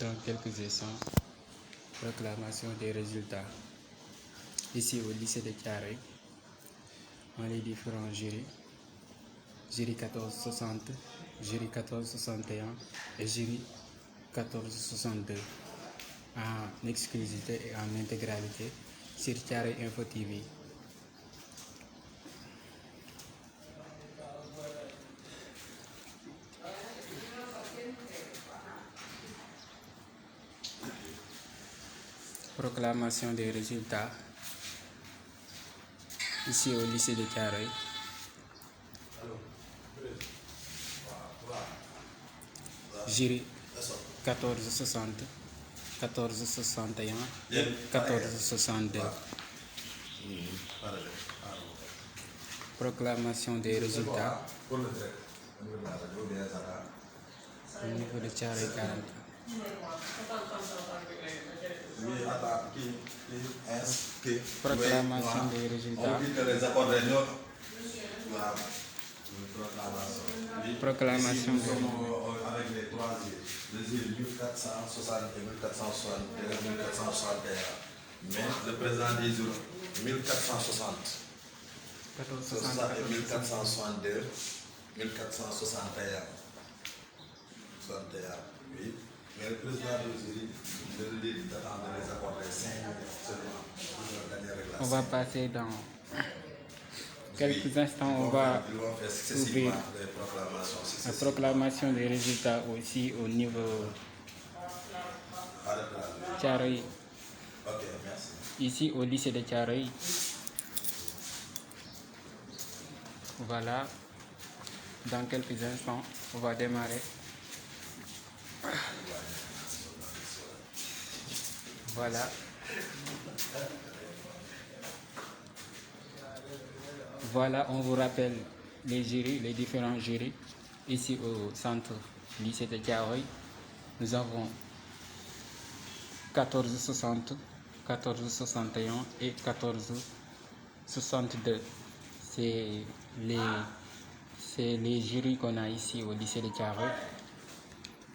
Dans quelques instants, proclamation des résultats. Ici au lycée de Thiaroye, dans les différents jurys, jury 1460, jury 1461 et jury 1462, en exclusivité et en intégralité sur Thiaroye Info TV. Proclamation des résultats ici au lycée de Thiaroye. Jury 1460, 1461 et 1462. Proclamation des résultats au niveau de Thiaroye 40. Proclamation des résultats. Proclamation avec les trois les 1460 et 1461, 1461. Mais le président des jours 1460. 1460 et 1462, 1461. 61, oui. Mais le président des jours, je lui ai dit d'attendre les accorder 5 minutes seulement pour la dernière réglation. On va passer dans quelques instants, on va ouvrir la proclamation des résultats aussi au niveau Thiaroye. Ok, merci. Ici au lycée de Thiaroye. Voilà, dans quelques instants, on va démarrer. Voilà. Voilà, on vous rappelle les jurys, les différents jurys. Ici au centre lycée de Thiaroye, nous avons 1460, 1461 et 1462. C'est les jurys qu'on a ici au lycée de Thiaroye.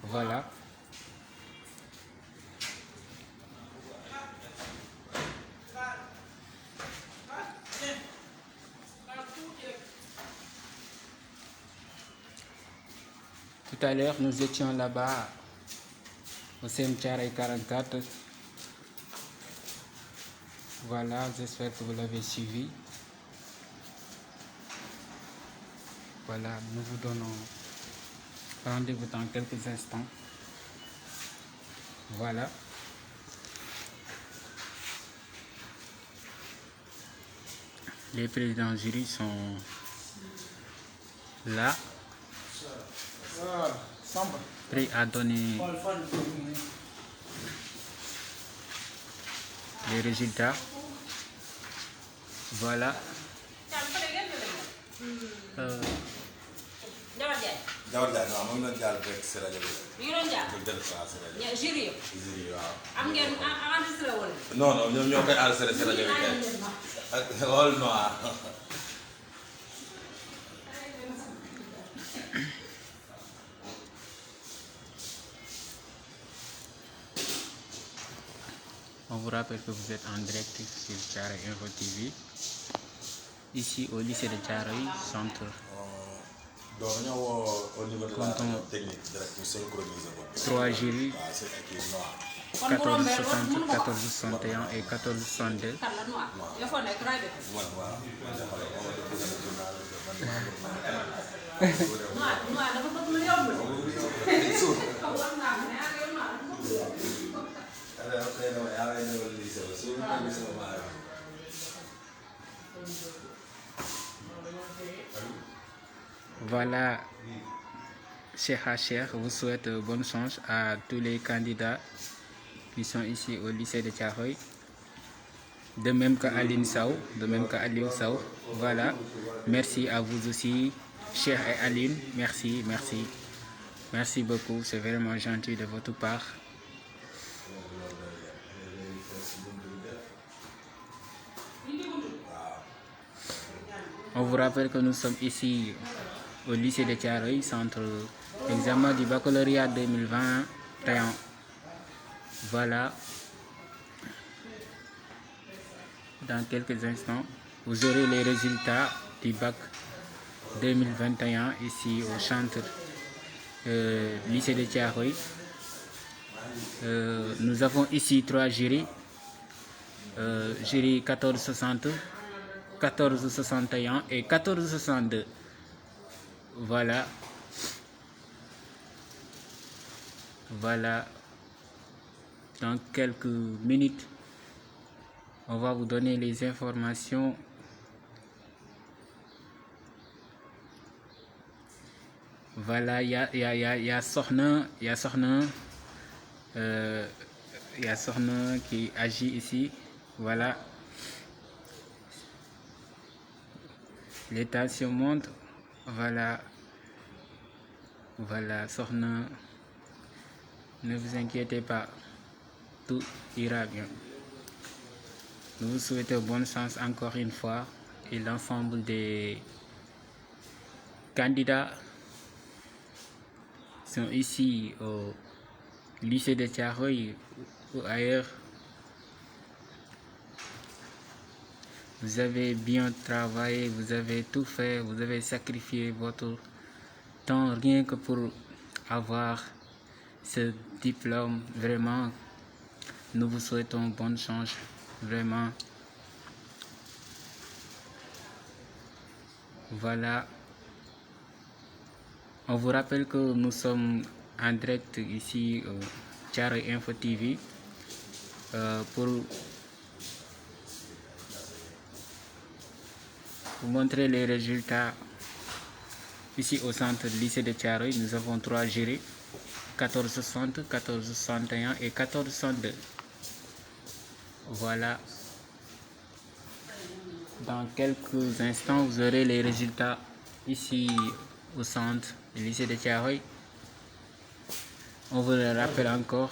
Voilà. Tout à l'heure, nous étions là-bas au CM Thiaroye 44. Voilà, j'espère que vous l'avez suivi. Voilà, nous vous donnons rendez-vous dans quelques instants. Voilà. Les présidents du jury sont là, prêts à donner les résultats. Voilà. Jawar Ndiaye non moom lañ jàll rek si rajo bi. mi ngi doon jaar ñu jël saa si rajo bi. jury yi. jury yi waaw. am ngeen enregistré wala. non non ñoom ñoo koy enregistré si rajo bi kay. ak xool noir. On vous rappelle que vous êtes en direct sur Thiaroye Info TV. Ici au lycée de Thiaroye, centre. donc dañoo woo au niveau de la technique direct ñu synchroniser ko. 3 jurys, waaw c'est écrit noir. 1460, 1461 et 1462. waaw waaw. Voilà, Cheikh vous souhaite bonne chance à tous les candidats qui sont ici au lycée de Thiaroye. De même qu'Aliou Sow, Voilà, merci à vous aussi, Cheikh et Aline. Merci, merci. Merci beaucoup, c'est vraiment gentil de votre part. On vous rappelle que nous sommes ici au lycée de Thiaroye, centre examen du baccalauréat 2021. Voilà, dans quelques instants, vous aurez les résultats du bac 2021 ici au centre lycée de Thiaroye. Nous avons ici 3 jurys, jury 1460, 1461 et 1462. Voilà. Voilà. Dans quelques minutes, on va vous donner les informations. Voilà, il y a Sokhna, qui agit ici. Voilà. Les tensions montent. Voilà. Voilà, Sokhna. Ne vous inquiétez pas. Tout ira bien. Nous vous souhaitons bonne chance encore une fois et l'ensemble des candidats sont ici au lycée de Thiaroye ou ailleurs. Vous avez bien travaillé, vous avez tout fait, vous avez sacrifié votre temps rien que pour avoir ce diplôme. Vraiment, nous vous souhaitons bonne chance. Vraiment. Voilà. On vous rappelle que nous sommes en direct ici au Thiaroye Info TV pour vous montrer les résultats ici au centre lycée de Thiaroye. Nous avons 3 jurys, 1460, 1461 et 1462. Voilà. Dans quelques instants, vous aurez les résultats ici au centre du lycée de Thiaroye. On vous le rappelle encore.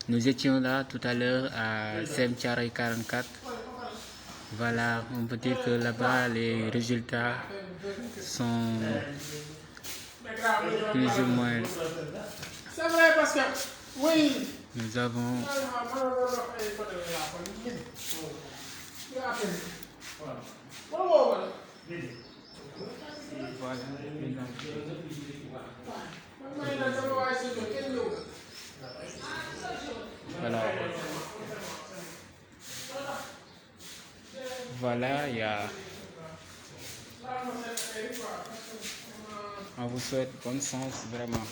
Nous étions là tout à l'heure à CEM Thiaroye 44. Voilà, on peut dire que là-bas, les résultats sont plus ou moins. C'est vrai parce que, oui. Nous avons. Voilà. Voilà, il y a. On vous souhaite bonne chance, vraiment.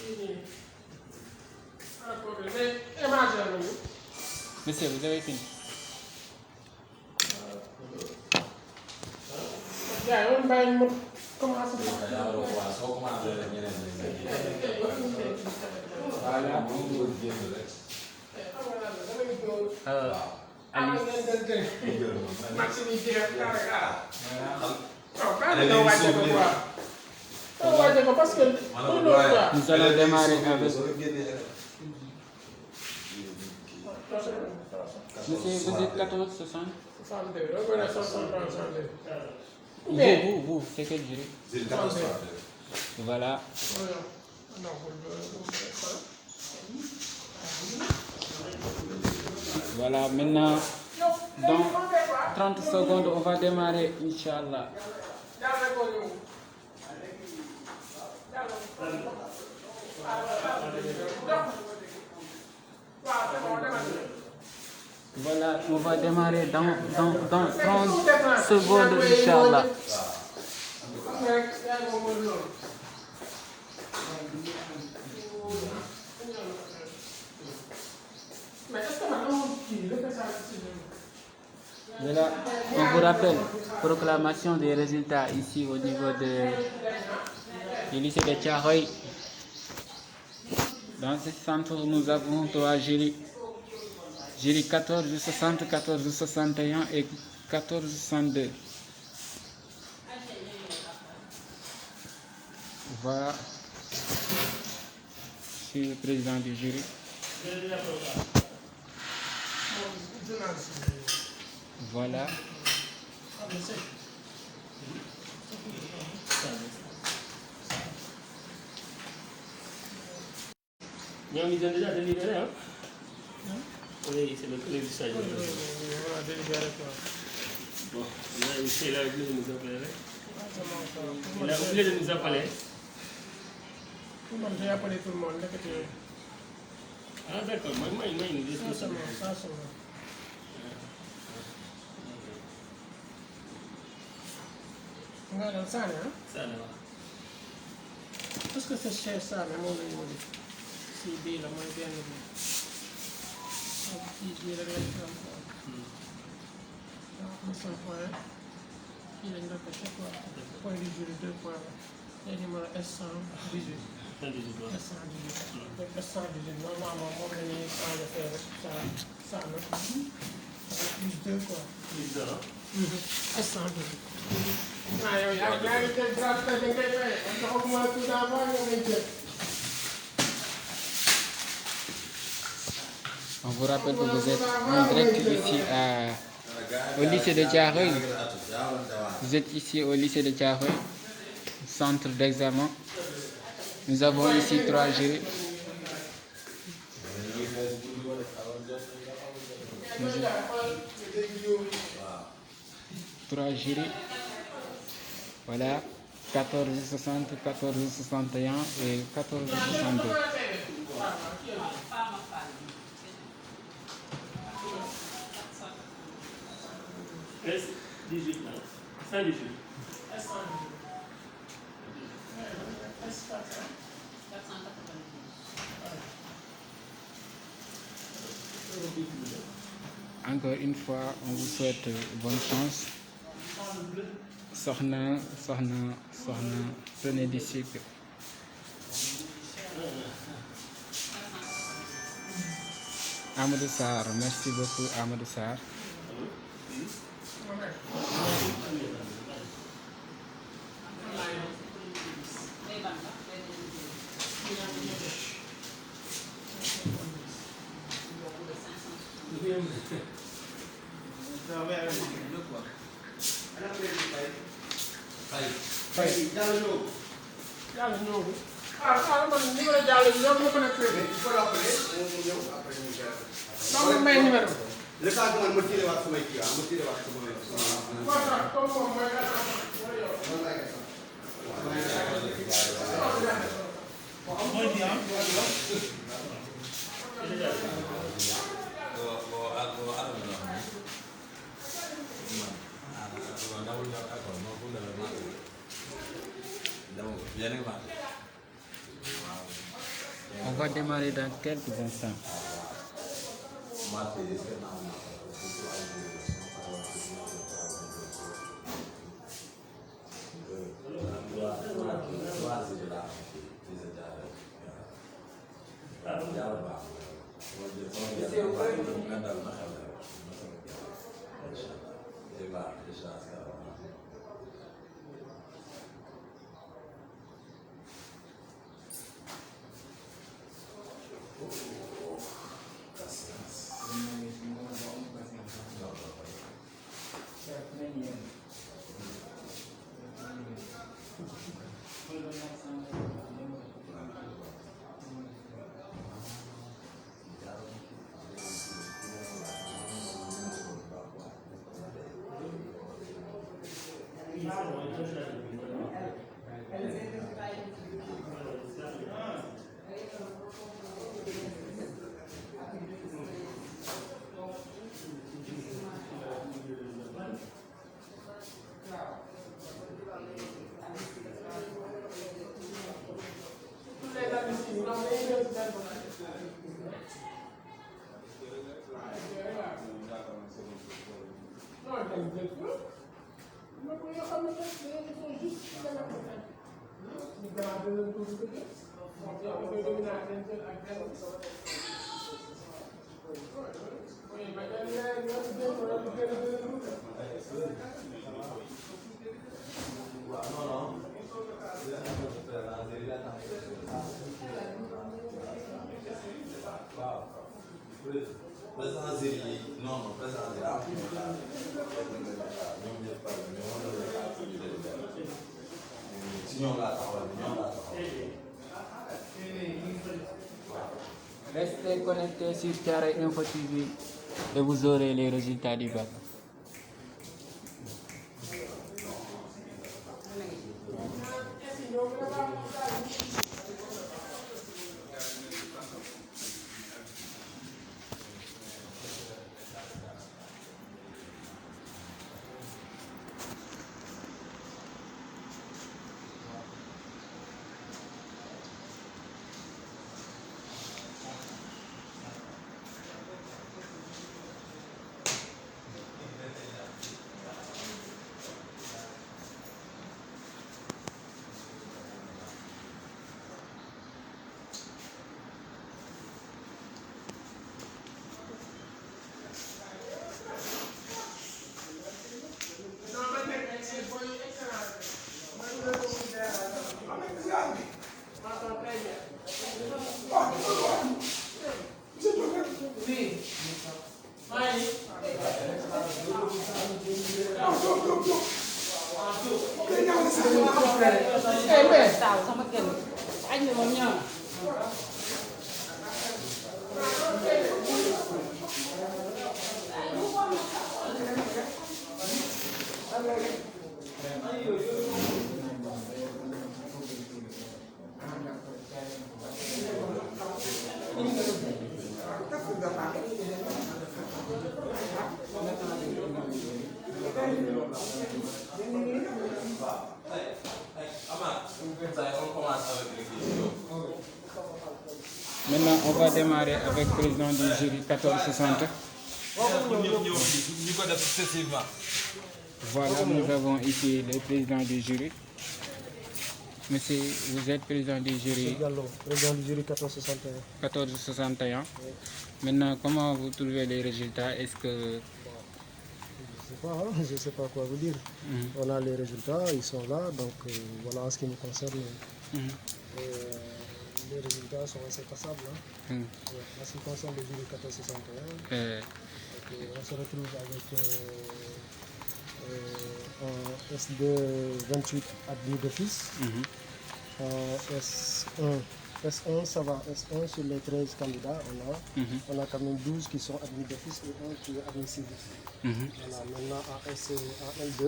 Monsieur, vous avez fini. Nous allons démarrer avec. Monsieur, vous êtes 1460? Vous, c'est quel jury? Voilà. Voilà, maintenant, dans 30 secondes, on va démarrer, Inch'Allah. Voilà, on va démarrer dans 30 secondes, Inch'Allah. Voilà, on vous rappelle, proclamation des résultats ici au niveau du lycée de Thiaroye. Dans ce centre, nous avons 3 jurys. Jury 1460, 1461 et 1462. Voilà. Je suis le président du jury. Voilà. Ñoo ngi jënd déjà délibéré, hein? Oui, c'est le club du Sadio. Voilà, délibéré quoi. Bon, là, il a oublié de nous appeler. Pour Il a oublié de nous appeler. moi, j'ai appelé tout le monde. Ndekete, Ah, d'accord, moi, il nous dit ça seulement, ça seulement. Nga doon Sané ah. Ça, là. Est-ce que c'est cher Sané moom lañ ma def si bii la mooy benn bi ak kii bii rek lañ fi am quoi. Donc mission point kii lañ répété quoi. Point du jour 2 points la. Et numéro S118. S118. Donc S118 normalement moom la ñuy changé fee rek ça avec plus 2 quoi. Plus de là. S118. Ah yow yaa ngi jël grâce bi ngay fay joxaguma tout d'abord yow ngay jël. On vous rappelle que vous êtes en direct ici au lycée de Thiaroye. Vous êtes ici au lycée de Thiaroye, centre d'examen. Nous avons ici 3 jurys. Voilà, 14,60, 14,61 et 14,62. S18 là. 118. Encore une fois, on vous souhaite bonne chance. Soxna, prenez du sucre. Amadou Sarr, merci beaucoup Amadou Sarr. Yàlla ñëw bi. ah man numéro Diallo bi yow ma ko nekk fii. il faut l'appeler mu ñëw après ñu gère. donc may numéro. le temps que man ma tiré waat samay kii ma tiré waat sama. comme moom mooy On va démarrer dans quelques instants. Restez connectés sur Thiaroye Info TV et vous aurez les résultats du bac. Tahu sama Ken. Anh mau nhờ. Maintenant, on va démarrer avec le président du jury 1460. Voilà, nous avons ici le président du jury. Monsieur, vous êtes président du jury Gallo, président du jury 1461. 1461. Maintenant, comment vous trouvez les résultats? Est-ce que... Je ne sais pas quoi vous dire. On a les résultats, ils sont là, donc voilà en ce qui nous concerne. Les résultats sont assez passables. En ce qui concerne le jury 1461, on se retrouve avec un S2 28 admis d'office, S1 ça va, S1 sur les 13 candidats, on a quand même 12 qui sont admis d'office et un qui est admissible. Voilà, maintenant à L2,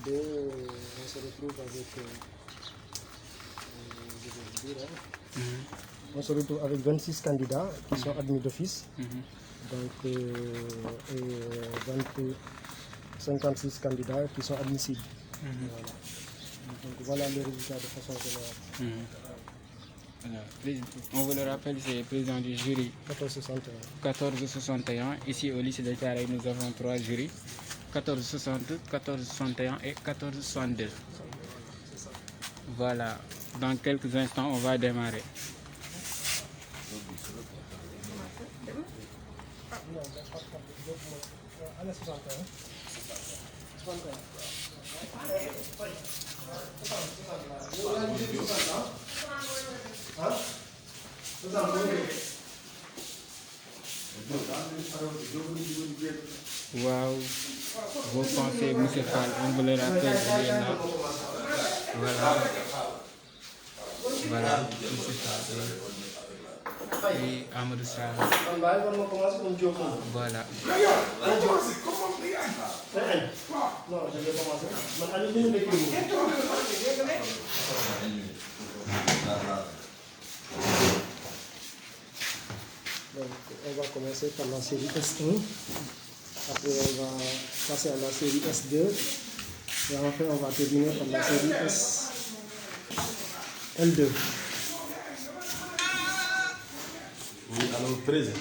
on se retrouve avec, on se retrouve avec 26 candidats qui sont admis d'office, donc et 56 candidats qui sont admissibles. Voilà. Donc voilà les résultats de façon générale. Voilà. On vous le rappelle, c'est le président du jury 1461. Ici au lycée de Thiaroye, nous avons 3 jurys, 1460, 1461 et 1462. Voilà, dans quelques instants, on va démarrer. Waouh, vos pensées, monsieur Fall, on vous le rappelle, il est là. Voilà. Voilà, monsieur Fall. Et Amadou Sarr. Voilà. Non, je vais commencer. Donc, on va commencer par la série S1. Après, on va passer à la série S2. Et enfin, on va terminer par la série L2. Oui, alors, président.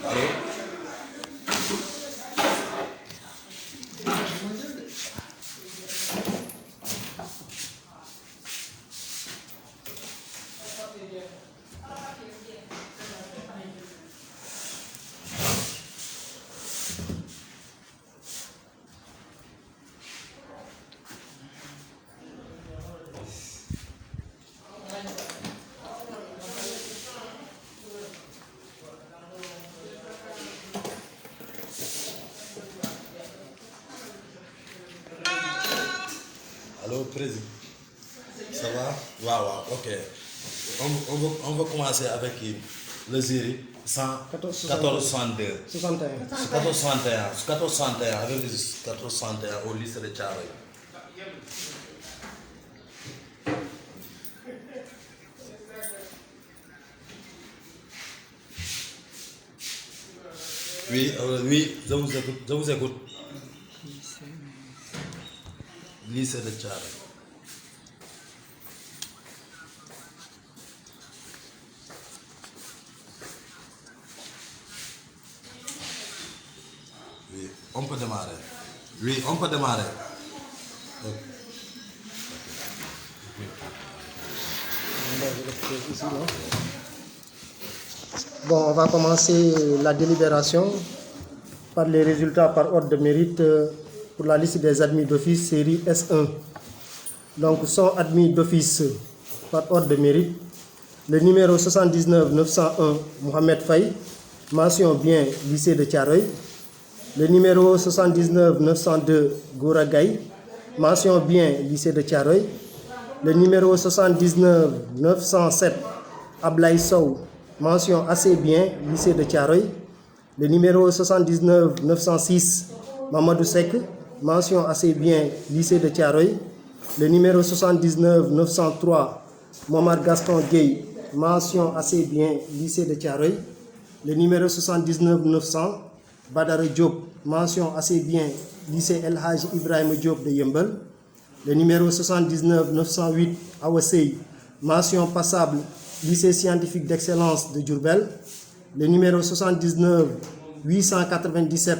Allô? Allô, président. Ça va? Waaw, ok. On va commencer avec le jury 1462. 61. 1461 avec le 1461 au lycée de Thiaroye. Oui, je vous écoute. Lycée de Thiaroye. Oui, on peut démarrer. Oui, on peut démarrer. Bon, on va commencer la délibération par les résultats par ordre de mérite pour la liste des admis d'office série S1. Donc, sont admis d'office par ordre de mérite le numéro 79 901 Mohamed Faye, mention bien lycée de Thiaroye. Le numéro 79 902 Goura Gaye, mention bien lycée de Thiaroye. Le numéro 79 907 Ablaye Sow, mention assez bien lycée de Thiaroye. Le numéro 79 906 Mamadou Sek, mention assez bien lycée de Thiaroye. Le numéro 79 903 Momar Gaston Gueye, mention assez bien lycée de Thiaroye. Le numéro 79 900 Badara Diop, mention assez bien lycée El Hadj Ibrahim Diop de Yembel. Le numéro 79 908 Awasei, mention passable lycée scientifique d'excellence de Diourbel. Le numéro 79 897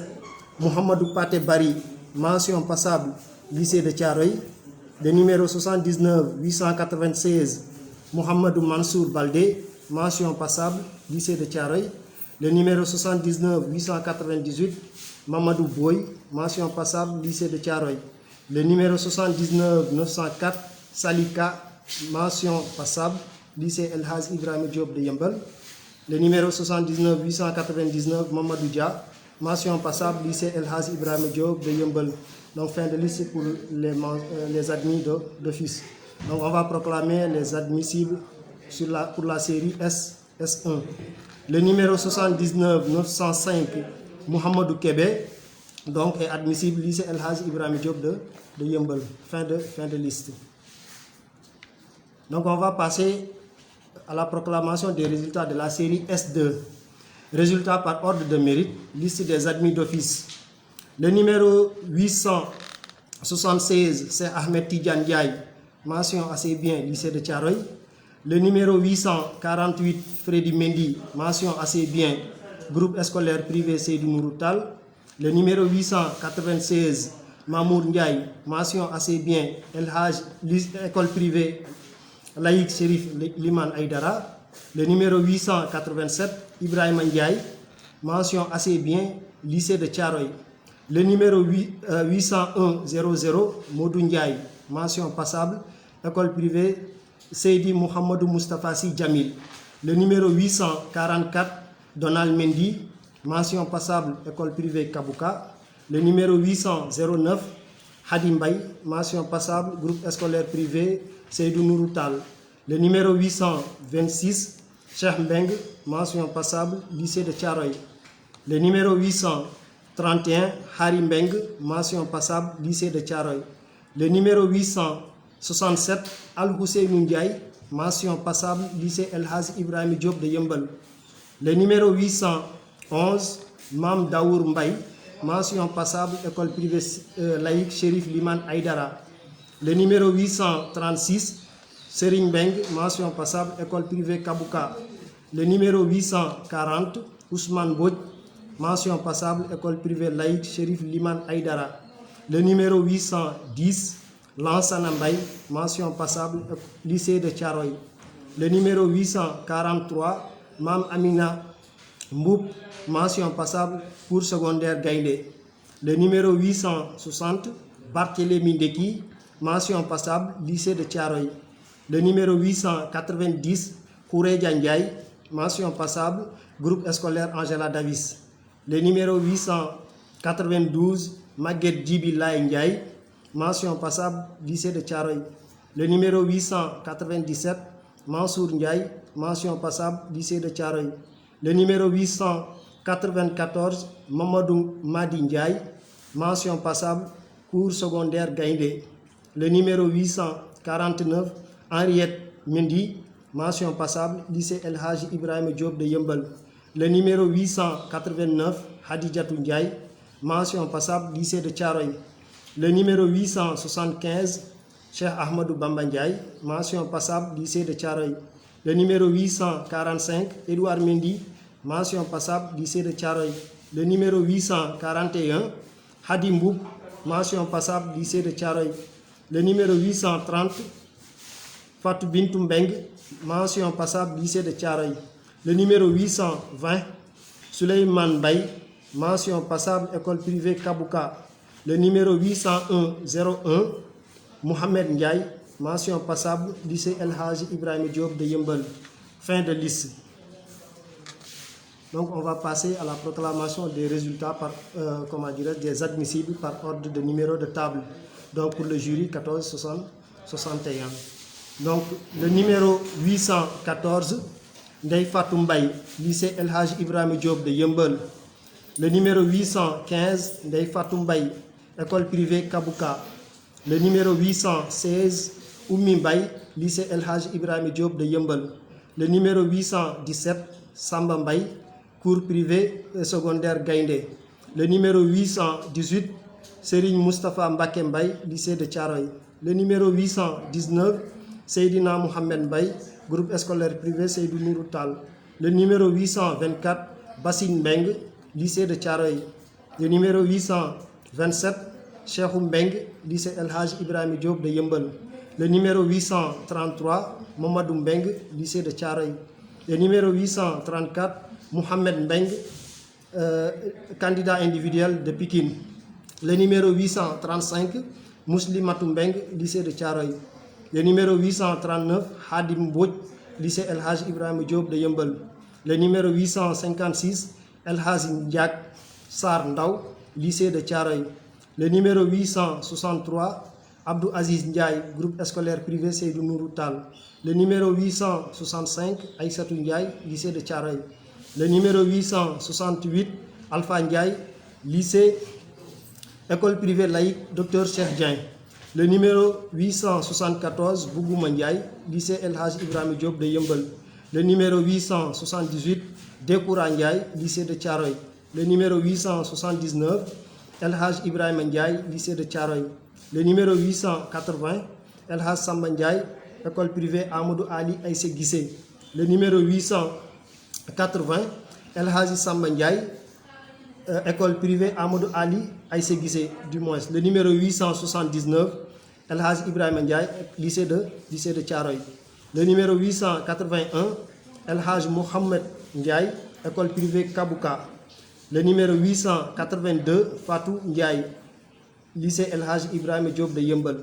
Mohamedou Paté Bari, mention passable lycée de Thiaroye. Le numéro 79 896 Mohamedou Mansour Baldé, mention passable lycée de Thiaroye. Le numéro 79 898 Mamadou Boy, mention passable lycée de Thiaroye. Le numéro 79 904 Salika, mention passable lycée El Hadj Ibrahim Diop de Yembel. Le numéro 79 899 Mamadou Dia, mention passable lycée El Hadj Ibrahim Diop de Yembel. Donc fin de liste pour les admis d'office. Donc on va proclamer les admissibles pour la série S1. Le numéro 79 905 Mohamedou Kébé, donc est admissible lycée El Hadj Ibrahim Diop de Yembel. Fin de liste. Donc on va passer à la proclamation des résultats de la série S2. Résultats par ordre de mérite, liste des admis d'office. Le numéro 876, c'est Ahmed Tidjan Diaye, mention assez bien lycée de Thiaroye. Le numéro 848, Freddy Mendy, mention assez bien groupe scolaire privé Seydou Nouroutal. Le numéro 896, Mamour Ndiaye, mention assez bien El Hadj école privée laïque Chérif Liman Aïdara. Le numéro 887, Ibrahim Ndiaye, mention assez bien lycée de Thiaroye. Le numéro 801-00, Modou Ndiaye, mention passable, école privée Seydi Mohamedou Moustapha Sy Djamil. Le numéro 844, Donald Mendy, mention passable, école privée Kabouka. Le numéro 809, Hadim Baye, mention passable, groupe scolaire privé Seydou Nouroutal. Le numéro 826, Cheikh Mbeng, mention passable, lycée de Thiaroye. Le numéro 831, Hari Mbeng, mention passable, lycée de Thiaroye. Le numéro 867, Al Housseinou Ndiaye, mention passable, lycée El Hadj Ibrahim Diop de Yembel. Le numéro 811, Mam Daour Mbaye, mention passable, école privée laïque Chérif Liman Aïdara. Le numéro 836, Serigne Beng, mention passable, école privée Kabouka. Le numéro 840, Ousmane Bodj, mention passable, école privée laïque Chérif Liman Aïdara. Le numéro 810, Lansana Mbaye, mention passable, lycée de Thiaroye. Le numéro 843, Mam Amina Mboup, mention passable pour secondaire Gaïndé. Le numéro 860, Barthélémy Ndeki, mention passable, lycée de Thiaroye. Le numéro 890, Koureja Ndiaye, mention passable, groupe scolaire Angela Davis. Le numéro 892, Maguette Djibi Laye Ndiaye, mention passable, lycée de Thiaroye. Le numéro 897, Mansour Ndiaye, mention passable, lycée de Thiaroye. Le numéro 894, Mamadou Madi Ndiaye, mention passable, cours secondaire Gaïndé. Le numéro 849, Henriette Mendy, mention passable, lycée El Hadji Ibrahim Diop de Yembel. Le numéro 889, Hadidjatou Ndiaye, mention passable, lycée de Thiaroye. Le numéro 875, Cheikh Ahmadou Bamba Ndiaye, mention passable, lycée de Thiaroye. Le numéro 845, Edouard Mendy, mention passable, lycée de Thiaroye. Le numéro 841, Hadi Mboub, mention passable, lycée de Thiaroye. Le numéro 830, Fatou Bintou Mbeng, mention passable, lycée de Thiaroye. Le numéro 820, Souleymane Baye, mention passable, école privée Kabouka. Le numéro 801, Mohamed Ndiaye, mention passable, lycée El Hadji Ibrahim Diop de Yembel. Fin de liste. Donc on va passer à la proclamation des résultats par, des admissibles par ordre de numéro de table. Donc pour le jury 1461. Donc le numéro 814, Ndeye Fatou Mbaye, lycée El Hadji Ibrahim Diop de Yembel. Le numéro 815, Ndeye Fatou Mbaye, école privée Kabouka. Le numéro 816, Oumi Mbaye, lycée El Hadji Ibrahim Diop de Yembel. Le numéro 817, Samba Mbaye, cours privé secondaire Gaïndé. Le numéro 818, Serigne Moustapha Mbake Mbaye, lycée de Thiaroye. Le numéro 819, Seydina Mohamed Mbaye, groupe scolaire privé Seydou Nourou Tall. Le numéro 824, Bassine Mbeng, lycée de Thiaroye. Le numéro 827, Cheikh Mbeng, lycée El Hadji Ibrahim Diop de Yembel. Le numéro 833, Mamadou Mbeng, lycée de Thiaroye. Le numéro 834, Mohamed Mbeng, candidat individuel de Pikine. Le numéro 835, Mouslimatou Mbeng, lycée de Thiaroye. Le numéro 839, Hadim Mbouj, lycée El Hadji Ibrahim Diop de Yembel. Le numéro 856, El Hadji Ndiak Sar Ndaw, lycée de Thiaroye. Le numéro 863, Abdou Aziz Ndiaye, groupe scolaire privé Seydou Nourou Tall. Le numéro 865, Aïssatou Ndiaye, lycée de Thiaroye. Le numéro 868, Alpha Ndiaye, lycée, école privée laïque, Dr Cheikh Dieng. Le numéro 874, Bougouma Ndiaye, lycée El Hadji Ibrahim Diop de Yembel. Le numéro 878, Dekoura Ndiaye, lycée de Thiaroye. Le numéro 879, El Hadji Ibrahim Ndiaye, lycée de Thiaroye. Le numéro 880, El Hadji Samba Ndiaye, école privée Amadou Ali Aïssé Guissé. Le numéro 880, El Hadji Samba Ndiaye, école privée Amadou Ali Aïssé Guissé, du moins. Le numéro 879, El Hadji Ibrahim Ndiaye, lycée de Thiaroye. Le numéro 881, El Hadji Mohamed Ndiaye, école privée Kabouka. Le numéro 882, Fatou Ndiaye, lycée El Hadji Ibrahim Diop de Yembel.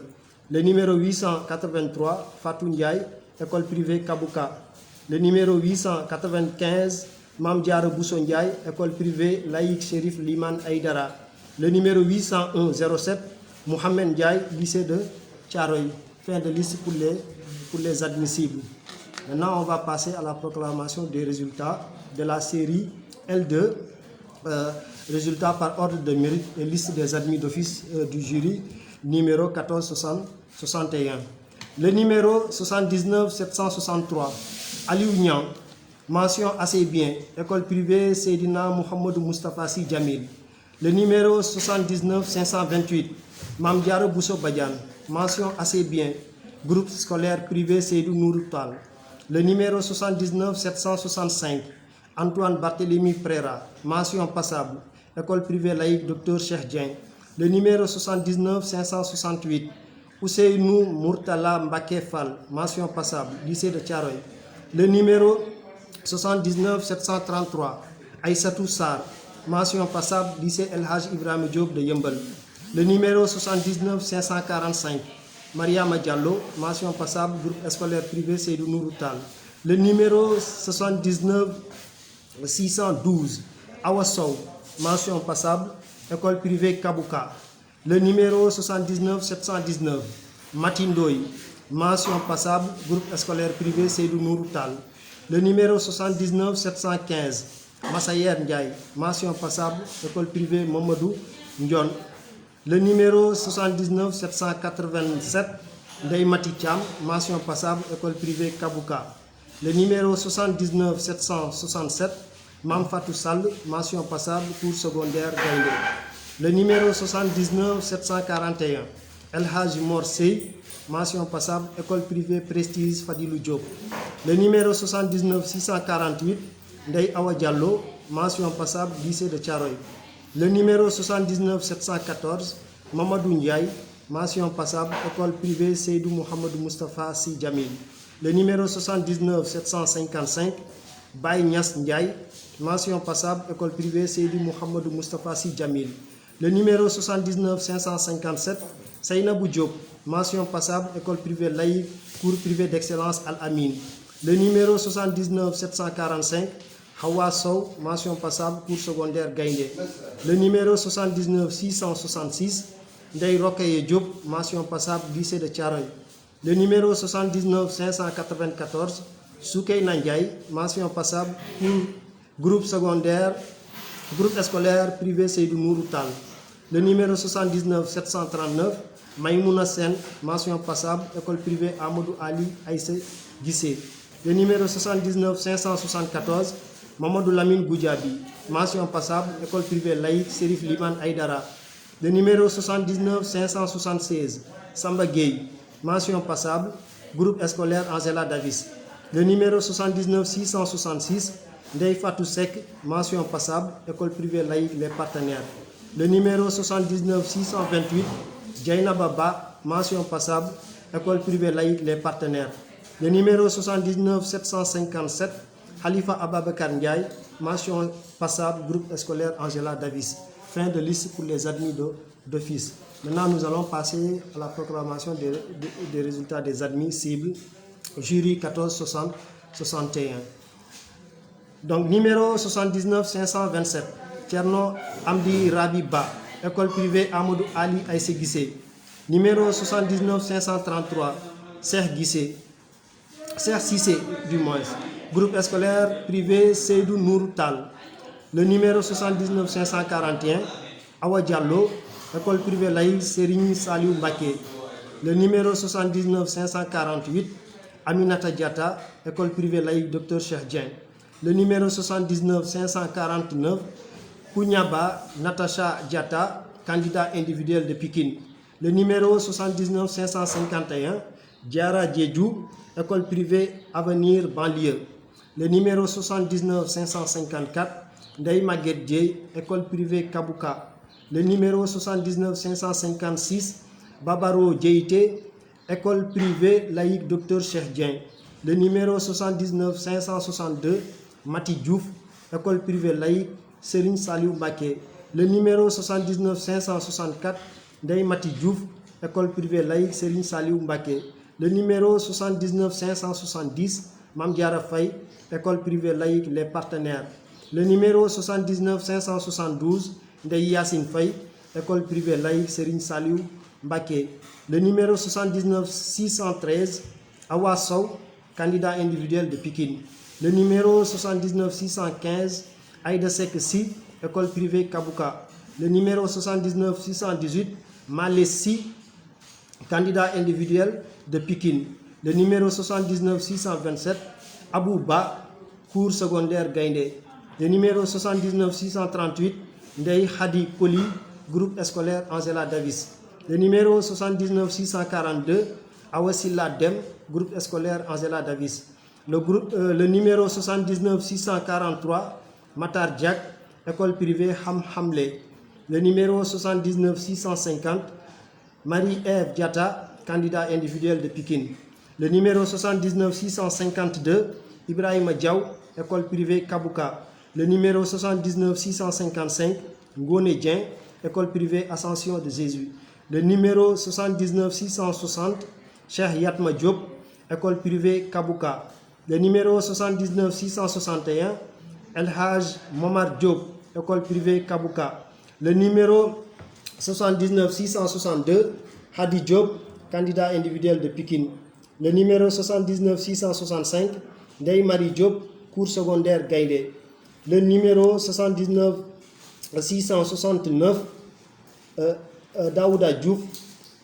Le numéro 883, Fatou Ndiaye, école privée Kabouka. Le numéro 895, Mam Diara Bousso Ndiaye, école privée laïque Chérif Liman Aïdara. Le numéro 801-07, Mohamed Ndiaye, lycée de Thiaroye. Fin de liste pour les admissibles. Maintenant, on va passer à la proclamation des résultats de la série L2. Résultats par ordre de mérite et liste des admis d'office du jury numéro 1461. Le numéro 79 763, Aliou Niang, mention assez bien, école privée Seydina Mohamedou Moustapha Sy Djamil. Le numéro 79 528, Mam Diara Bousso Badiane, mention assez bien, groupe scolaire privé Seydou Nourou Tall. Le numéro 79 765, Antoine Barthélémy Préra, mention passable, école privée laïque Dr Cheikh Dieng. Le numéro 79 568, Ousseynou Mourtala Mbake Fall, mention passable, lycée de Thiaroye. Le numéro 79 733, Aïssatou Sar, mention passable, lycée El Hadji Ibrahim Diop de Yembel. Le numéro 79 545, Mariama Diallo, mention passable, groupe scolaire privé Seydou Nourou Tall. Le numéro 79 612, Awa Sow, mention passable, école privée Kabouka. Le numéro 79 719, Matindoy, mention passable, groupe scolaire privé Seydou Nourou Tall. Le numéro 79 715, Massayer Ndiaye, mention passable, école privée Mamadou Ndion. Le numéro 79 787, Ndeye Mati Thiam, mention passable, école privée Kabouka. Le numéro 79 767, Mam Fatou Sall, mention passable, cours secondaire Gaïndé. Le numéro 79 741, El Hadji Mor Sey, mention passable, école privée Prestige Fadilou Diop. Le numéro 79 648, Ndeye Awa Diallo, mention passable, lycée de Thiaroye. Le numéro 79 714, Mamadou Ndiaye, mention passable, école privée Seydou Mohamed Moustapha Si Djamil. Le numéro 79 755, Baye Nias Ndiaye, mention passable, école privée Seydou Mohamed Moustapha Si Djamil. Le numéro 79 557, Seynabou Diop, mention passable, école privée laïque, cours privé d'excellence Al-Amin. Le numéro 79 745, Hawa Sow, mention passable, cours secondaire Gaïndé. Le numéro 79 666, Ndeye Rokaye Diop, mention passable, lycée de Thiaroye. Le numéro 79 594, Soukey Nandiaye, mention passable, groupe secondaire, groupe scolaire privé Seydou Nourou Tall. Le numéro 79 739, Maïmouna Sen, mention passable, école privée Amadou Ali Aïssé Guissé. Le numéro 79 574, Mamadou Lamine Goudjabi, mention passable, école privée laïque Serif Liman Aïdara. Le numéro 79 576, Samba Gueye, mention passable, groupe scolaire Angela Davis. Le numéro 79 666, Ndeye Fatou Sek, mention passable, école privée laïque Les Partenaires. Le numéro 79 628, Djaina Baba, mention passable, école privée laïque Les Partenaires. Le numéro 79 757, Khalifa Ababakar Ndiaye, mention passable, groupe scolaire Angela Davis. Fin de liste pour les admis d'office. Maintenant, nous allons passer à la proclamation des résultats des admis cibles, jury 1460-61. Donc, numéro 79 527, Tierno Amdi Rabi Ba, école privée Amadou Ali Aïssé Guissé. Numéro 79 533, Cheikh Guissé, Cheikh Cissé du moins, groupe scolaire privé Seydou Nourou Tall. Le numéro 79 541, Awa Diallo, école privée laïque Serigne Saliou Mbaké. Le numéro 79 548, Aminata Diata, école privée laïque Dr Cheikh Dien. Le numéro 79 549, Kounyaba Natacha Diata, candidat individuel de Pikine. Le numéro 79 551, Diara Djedjou, école privée Avenir Banlieue. Le numéro 79 554, Ndeye Maguette Dieye, école privée Kabouka. Le numéro 79 556, Babaro Djeité, école privée laïque Dr Cheikh Dien. Le numéro 79 562, Mati Diouf, école privée laïque Serigne Saliou Mbaké. Le numéro 79 564, Ndeye Mati Diouf, école privée laïque Serigne Saliou Mbaké. Le numéro 79 570, Mam Diara Faye, école privée laïque Les Partenaires. Le numéro 79 572, Ndeye Yassine Faye, école privée laïque Serigne Saliou Mbaké. Le numéro 79 613, Awa Sow, candidat individuel de Pikine. Le numéro 79 615, Aïda Sek Si, école privée Kabouka. Le numéro 79 618, Malé Si, candidat individuel de Pikine. Le numéro 79 627, Abou Ba, cours secondaire Gaïndé. Le numéro 79 638, Ndeye Hadi Koli, groupe scolaire Angela Davis. Le numéro 79 642, Awasila Dem, groupe scolaire Angela Davis. Le numéro 79 643, Matar Diak, école privée Ham Hamle. Le numéro 79 650, Marie-Ève Diata, candidat individuel de Pikine. Le numéro 79 652, Ibrahima Diaw, école privée Kabouka. Le numéro 79 655, Ngone Dien, école privée Ascension de Jésus. Le numéro 79 660, Cheikh Yatma Diop, école privée Kabouka. Le numéro 79 661, El Hadj Momar Diop, école privée Kabouka. Le numéro 79 662, Hadi Diop, candidat individuel de Pikine. Le numéro 79 665, Ndeye Marie Diop, cours secondaire Gaïndé. Le numéro 79 669, Daouda Diouf,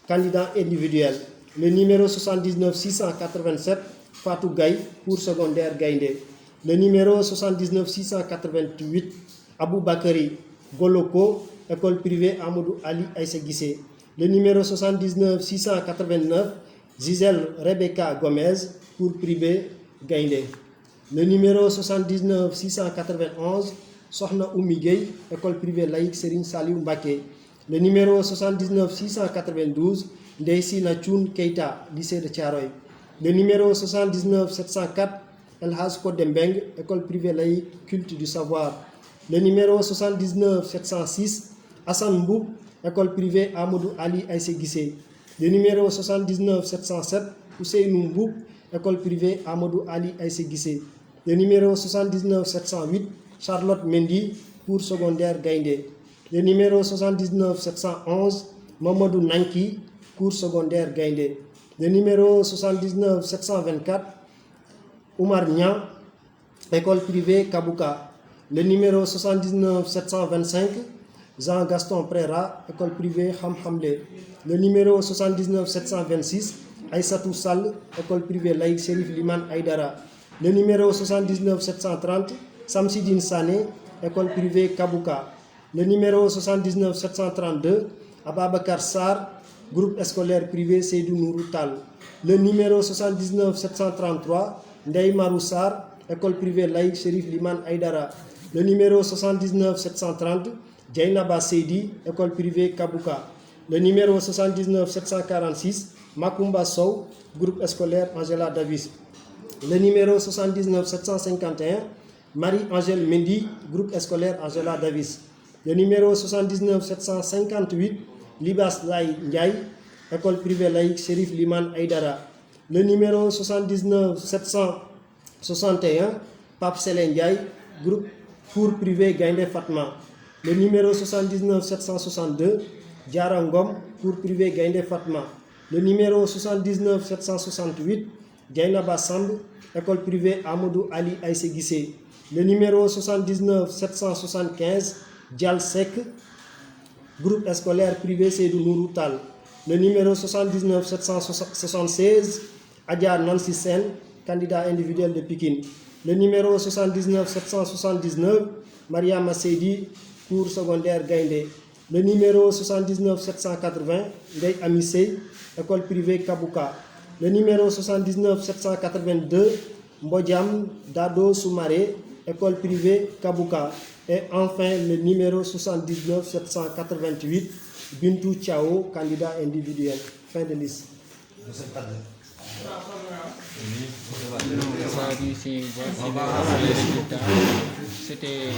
candidat individuel. Le numéro 79 687, Fatou Gaye, cours secondaire Gaïndé. Le numéro 79 688, Abou Bakari Goloko, école privée Amadou Ali Aïssa Guissé. Le numéro 79 689, Gisèle Rebecca Gomez, cours privé Gaïndé. Le numéro 79 691, Sohna Oumi Gueye, école privée laïque Serigne Saliou Mbacké. Le numéro 79 692, Ndeysi Natchoun Keita, lycée de Thiaroye. Le numéro 79 704, El Hadj Kodembeng, école privée laïque culte du savoir. Le numéro 79 706, Hassan Mboup, école privée Amadou Ali Aïssa Guissé. Le numéro 79 707, Ousseynou Mboup, école privée Amadou Ali Aïssa Guissé. Le numéro 79 708, Charlotte Mendy, cours secondaire Gaïndé. Le numéro 79 711, Mamadou Nanki, cours secondaire Gaïndé. Le numéro 79 724, Oumar Niang, école privée Kabouka. Le numéro 79 725, Jean-Gaston Préra, école privée Hamhamle. Le numéro 79 726, Aïssatou Sall, école privée laïque Chérif Liman Aïdara. Le numéro 79 730, Samsidine Sané, école privée Kabouka. Le numéro 79 732, Ababakar Sar, groupe scolaire privé Seydou Nourou Tal. Le numéro 79 733, Ndeye Marou Sar, école privée laïque Chérif Liman Aïdara. Le numéro 79 730, Djainaba Seydi, école privée Kabouka. Le numéro 79 746, Makumba Sow, groupe scolaire Angela Davis. Le numéro 79 751, Marie-Angèle Mendy, groupe scolaire Angela Davis. Le numéro 79 758, Libas Lai Ndiaye, école privée laïque Chérif Liman Aïdara. Le numéro 79 761, Pape Selen Ndiaye, groupe cours privé Gaïndé Fatma. Le numéro 79 762, Diara Ngom, cours privé Gaïndé Fatma. Le numéro 79 768, Djainaba Samb, école privée Amadou Ali Aïssa Guissé. Le numéro 79 775, Dial Sek, groupe scolaire privé Seydou Nourou Tal. Le numéro 79 776, Adja Nancy Sen, candidat individuel de Pikine. Le numéro 79 779, Mariama Seydi, cours secondaire Gaïndé. Le numéro 79 780, Ndeye Amissey, école privée Kabouka. Le numéro 79 782, Mbodiam Dado Soumaré, école privée Kabouka. Et enfin le numéro 79 788, Bintou Thiao, candidat individuel. Fin de liste. C'était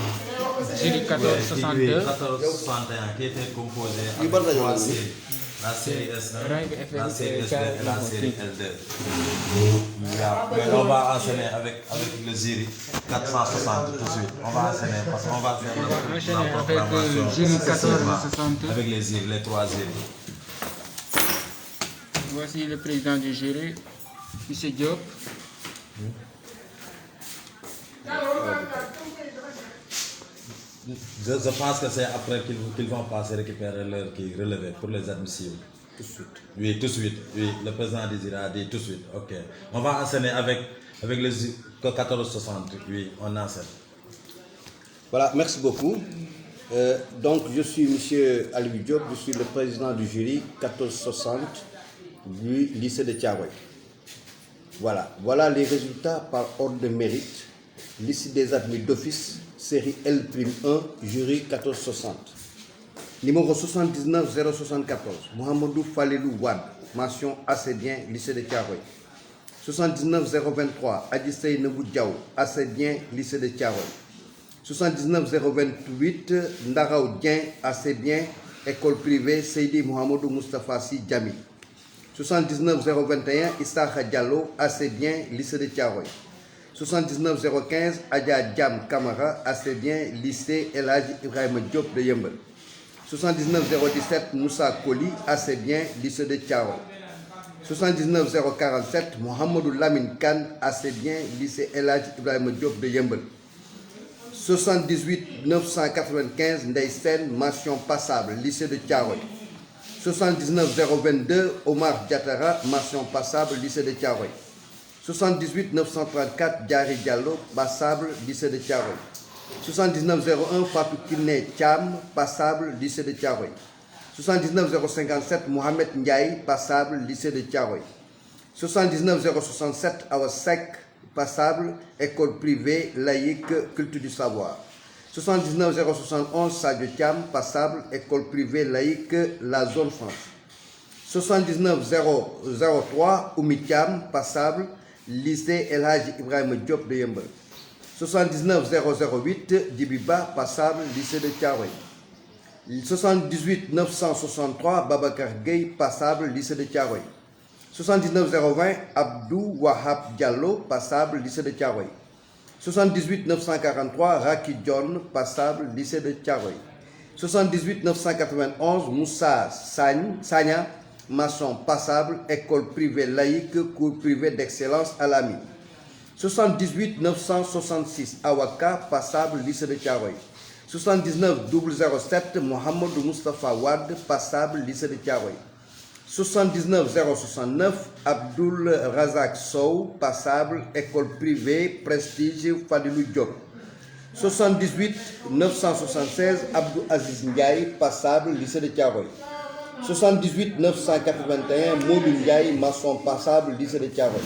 jury 1462. 1461 qui était composé avec 3 séries. La série S1, la série S2 et la série L2. On va enchaîner avec le jury 460 tout de suite. On va enchaîner parce qu'on va faire la programmation avec jury 1460. avec les jurys, les 3 jurys. Voici le président du jury, M. Diop. Je pense que c'est après qu'ils vont passer récupérer leur relevé pour les admissibles. Tout de suite. Oui, tout de suite. Oui, le président du jury a dit tout de suite. Ok. On va enchaîner avec le 1460. Oui, on enchaîne. Voilà, merci beaucoup. Donc, je suis M. Aliou Diop, je suis le président du jury 1460 du lycée de Thiaroye. Voilà les résultats par ordre de mérite. Liste des admis d'office, série L'1, jury 1460. Numéro 79 074, Mohamedou Falilou Wad, mention assez bien, lycée de Thiaroye. 79 023, Adjissei Nebou Diaw, assez bien, lycée de Thiaroye. 79 028, Ndaraou Dien, assez bien, école privée Seydi Mohamedou Moustapha Si Djami. 79 021, Issa Diallo, assez bien, lycée de Thiaroye. 79 015, Adja Diam Kamara, assez bien, lycée El Hadji Ibrahima Diop de Yembel. 79 017, Moussa Koli, assez bien, lycée de Thiaroye. 79 047 Mohamedou Lamine Kane, assez bien, lycée El Hadji Ibrahima Diop de Yeumbeul. 78 995 Ndeye Sène, mention passable, lycée de Thiaroye. 79 022 Omar Diatara, mention passable, lycée de Thiaroye. 78 934 Diary Diallo, passable, lycée de Thiaroye. 79 01 Fatou Kiné Thiam, passable, lycée de Thiaroye. 79 057 Mohamed Ndiaye, passable, lycée de Thiaroye. 79 067 Awasek, passable, école privée laïque culture du savoir. 79 071 Sadio Thiam, passable, école privée laïque la zone France. 79 003 Oumi Thiam, passable, lycée El Hadji Ibrahima Diop de Yeumbeul. 79 008 Dibiba, passable, lycée de Thiaroye. 78 963 Babacar Gueye, passable, lycée de Thiaroye. 79 020 Abdou Wahab Diallo, passable, lycée de Thiaroye. 78 943 Raki John, passable, lycée de Thiaroye. 78 991 Moussa Sagna, maçon, passable, école privée laïque, cours privé d'excellence à la mine. 78 966 Awaka, passable, lycée de Thiaroye. 79 007 Mohamedou Moustapha Wade, passable, lycée de Thiaroye. 79 069 Abdoul Razak Sow, passable, école privée, prestige, Fadilou Diop. 78 976 Abdou Aziz Ndiaye, passable, lycée de Thiaroye. 78 981 Modou Ndiaye, maçon, passable, lycée de Thiaroye.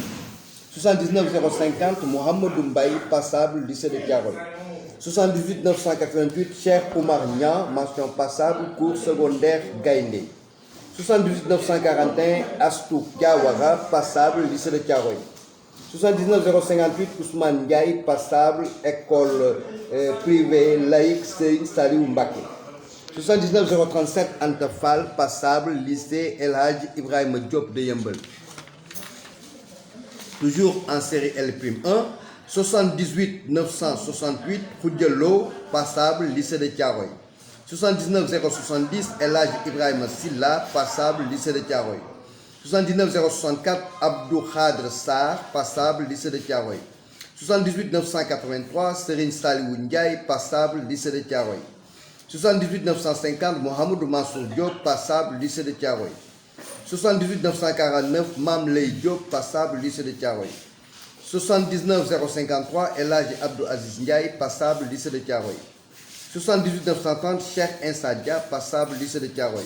79 050 Mohamedou Mbaye, passable, lycée de Thiaroye. 78 988 Cheikh Oumar Niang, mention passable, cours secondaire Gaïndé. 78 941 Astou Diawara, passable, lycée de Thiaroye. 79 058 Ousmane Ndiaye, passable, école privée laïque Serigne Saliou Mbacké. 79 037 Anta Fall, passable, lycée El Hadji Ibrahima Diop de Yeumbeul. Toujours en série L'1, 78 968 Khoudjelo, passable, lycée de Thiaroye. 79 070 El Hadji Ibrahima Silla, passable, lycée de Thiaroye. 79 064 Abdou Khadr Sarr, passable, lycée de Thiaroye. 78 983 Serigne Saliou Ndiaye, passable, lycée de Thiaroye. 78 950 Mohamedou Mansour Diop, passable, lycée de Thiaroye. 78 949 Mamley Diop, passable, lycée de Thiaroye. 79 053 El Hadji Abdou Aziz Ndiaye, passable, lycée de Thiaroye. 78 930 Cheikh Insa Dia, passable, lycée de Thiaroye.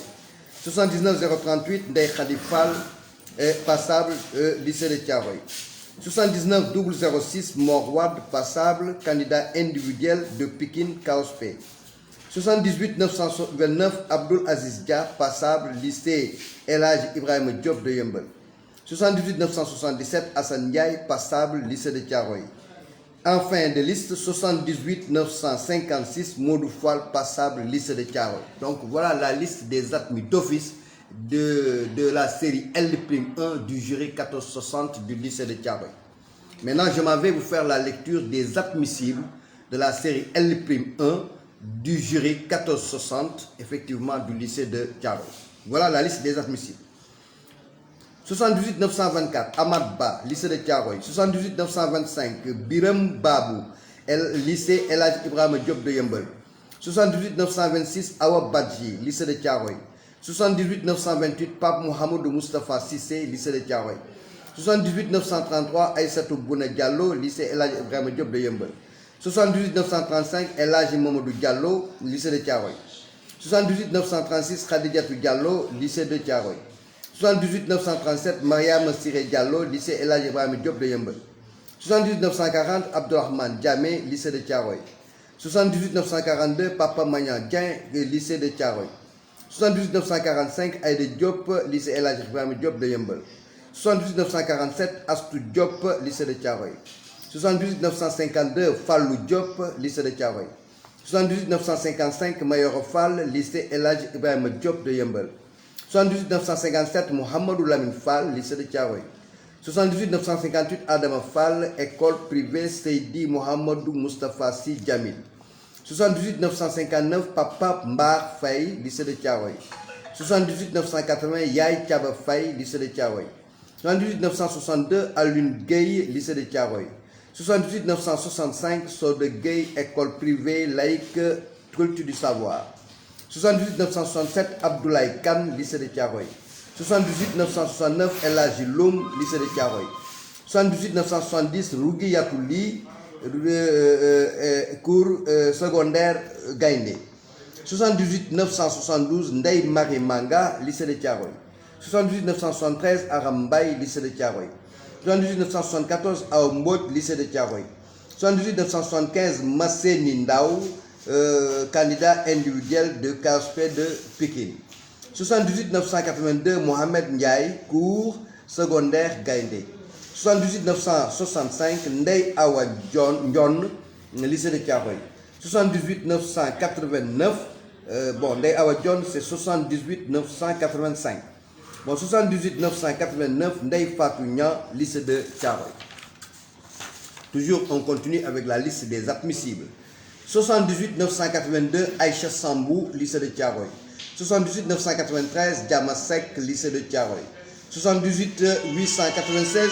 79 038 Ndeye Khadifal, passable, lycée de Thiaroye. 79 006 Morwad, passable, candidat individuel de Pikine Kaospé. 78 929 Abdoul Aziz Dia, passable, lycée El Hadji Ibrahima Diop de Yeumbeul. 78 977 Hassan Ndiaye, passable, lycée de Thiaroye. En fin de liste, 78 956 Modou Fall, passable, lycée de Thiaroye. Donc voilà la liste des admis d'office de la série L'1 du jury 1460 du lycée de Thiaroye. Maintenant, je m'en vais vous faire la lecture des admissibles de la série L'1 du jury 1460, effectivement, du lycée de Thiaroye. Voilà la liste des admissibles. 78 924 Ahmad Ba, lycée de Thiaroye. 78 925 Biram Babou, lycée El Hadji Ibrahima Diop de Yeumbeul. 78 926 Awa Badji, lycée de Thiaroye. 78 928 Pape Mohamedou Moustapha Sissé, lycée de Thiaroye. 78 933 Aïssatou Bouna Diallo, lycée El Hadji Ibrahima Diop de Yeumbeul. 78 935 El Hadji Mamadou Diallo, lycée de Thiaroye. 78 936 Khadijatou Diallo, lycée de Thiaroye. 78 937 Mariam Siré Diallo, lycée El Hadji Ibrahima Diop de Yeumbeul. 78 940 Abdourahmane Diamé, lycée de Thiaroye. 78 942 Papa Magnan Dieng, lycée de Thiaroye. 78 945 Aïda Diop, lycée El Hadji Ibrahima Diop de Yeumbeul. 78 947 Astou Diop, lycée de Thiaroye. 78 952 Fallou Diop, lycée de Thiaroye. 78 955 Mayoro Fall, lycée El Hadji Ibrahima Diop de Yeumbeul. 78 957 Mohamedou Lamine Fall, lycée de Thiaroye. 78 958 Adama Fall, école privée Seydi Mohamedou Moustapha Sy Djamil. 78 959 Papa Mbar Faye, lycée de Thiaroye. 78 980 Yaye Thiaba Faye, lycée de Thiaroye. 78 962 Alune Gueye, lycée de Thiaroye. 78 965 Sode Gueye, école privée laïque, culture du savoir. 78 967 Abdoulaye Kane, lycée de Thiaroye. 78 969 El Hadji Loum, lycée de Thiaroye. 78 970 Rougui Yatouli, cours secondaire Gaïndé. 78 972 Ndeye Marie Manga, lycée de Thiaroye. 78 973 Arambay, lycée de Thiaroye. 78 974 Aombot, lycée de Thiaroye. 78 975 Massé Nindao, candidat individuel de KSP de Pékin. 78 982 Mohamed Ndiaye, cours secondaire Gaïndé. 78 965 Ndeye Awa Ndion, lycée de Thiaroye. 78 989 Ndeye Awa Ndion, c'est 78 985. 78 989 Ndeye Fatou Niang, lycée de Thiaroye. Toujours on continue avec la liste des admissibles. 78 982 Aïcha Sambou, lycée de Thiaroye. 78 993 Diamasek, lycée de Thiaroye. 78 896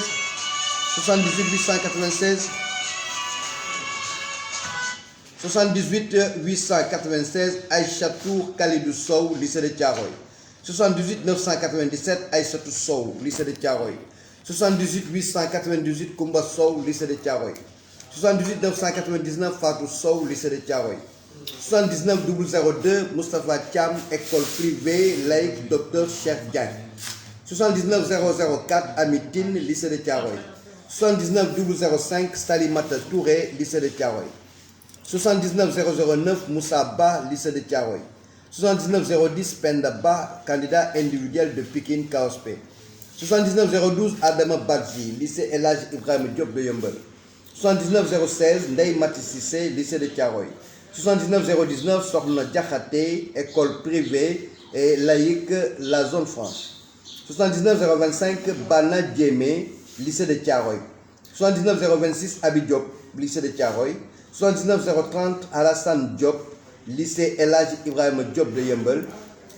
78 896 78 896 Aïchatou Khalidou Sow, lycée de Thiaroye. 78 997 Aïchatou Sow, lycée de Thiaroye. 78 898 Koumba Sow, lycée de Thiaroye. 78 999 Fatou Sow, lycée de Thiaroye. 79 002 Moustapha Thiam, école privée laïque Dr Cheikh Diagne. 79 004 Amitine, lycée de Thiaroye. 79 005 Salimata Touré, lycée de Thiaroye. 79 009 Moussa Ba, lycée de Thiaroye. 79 010 Penda Ba, candidat individuel de Pékin KSP. 79 012 Adama Badji, lycée El Hadji Ibrahima Diop de Yeumbeul. 79 016 Ndeye Mati Cissé, lycée de Thiaroye. 79 019 Sokhna Diakhaté, école privée et laïque, la zone franche. 79 025 Bana Djemé, lycée de Thiaroye. 79 026 Abi Diop, lycée de Thiaroye. 79 030 Alassane Diop, lycée El Hadji Ibrahima Diop de Yeumbeul.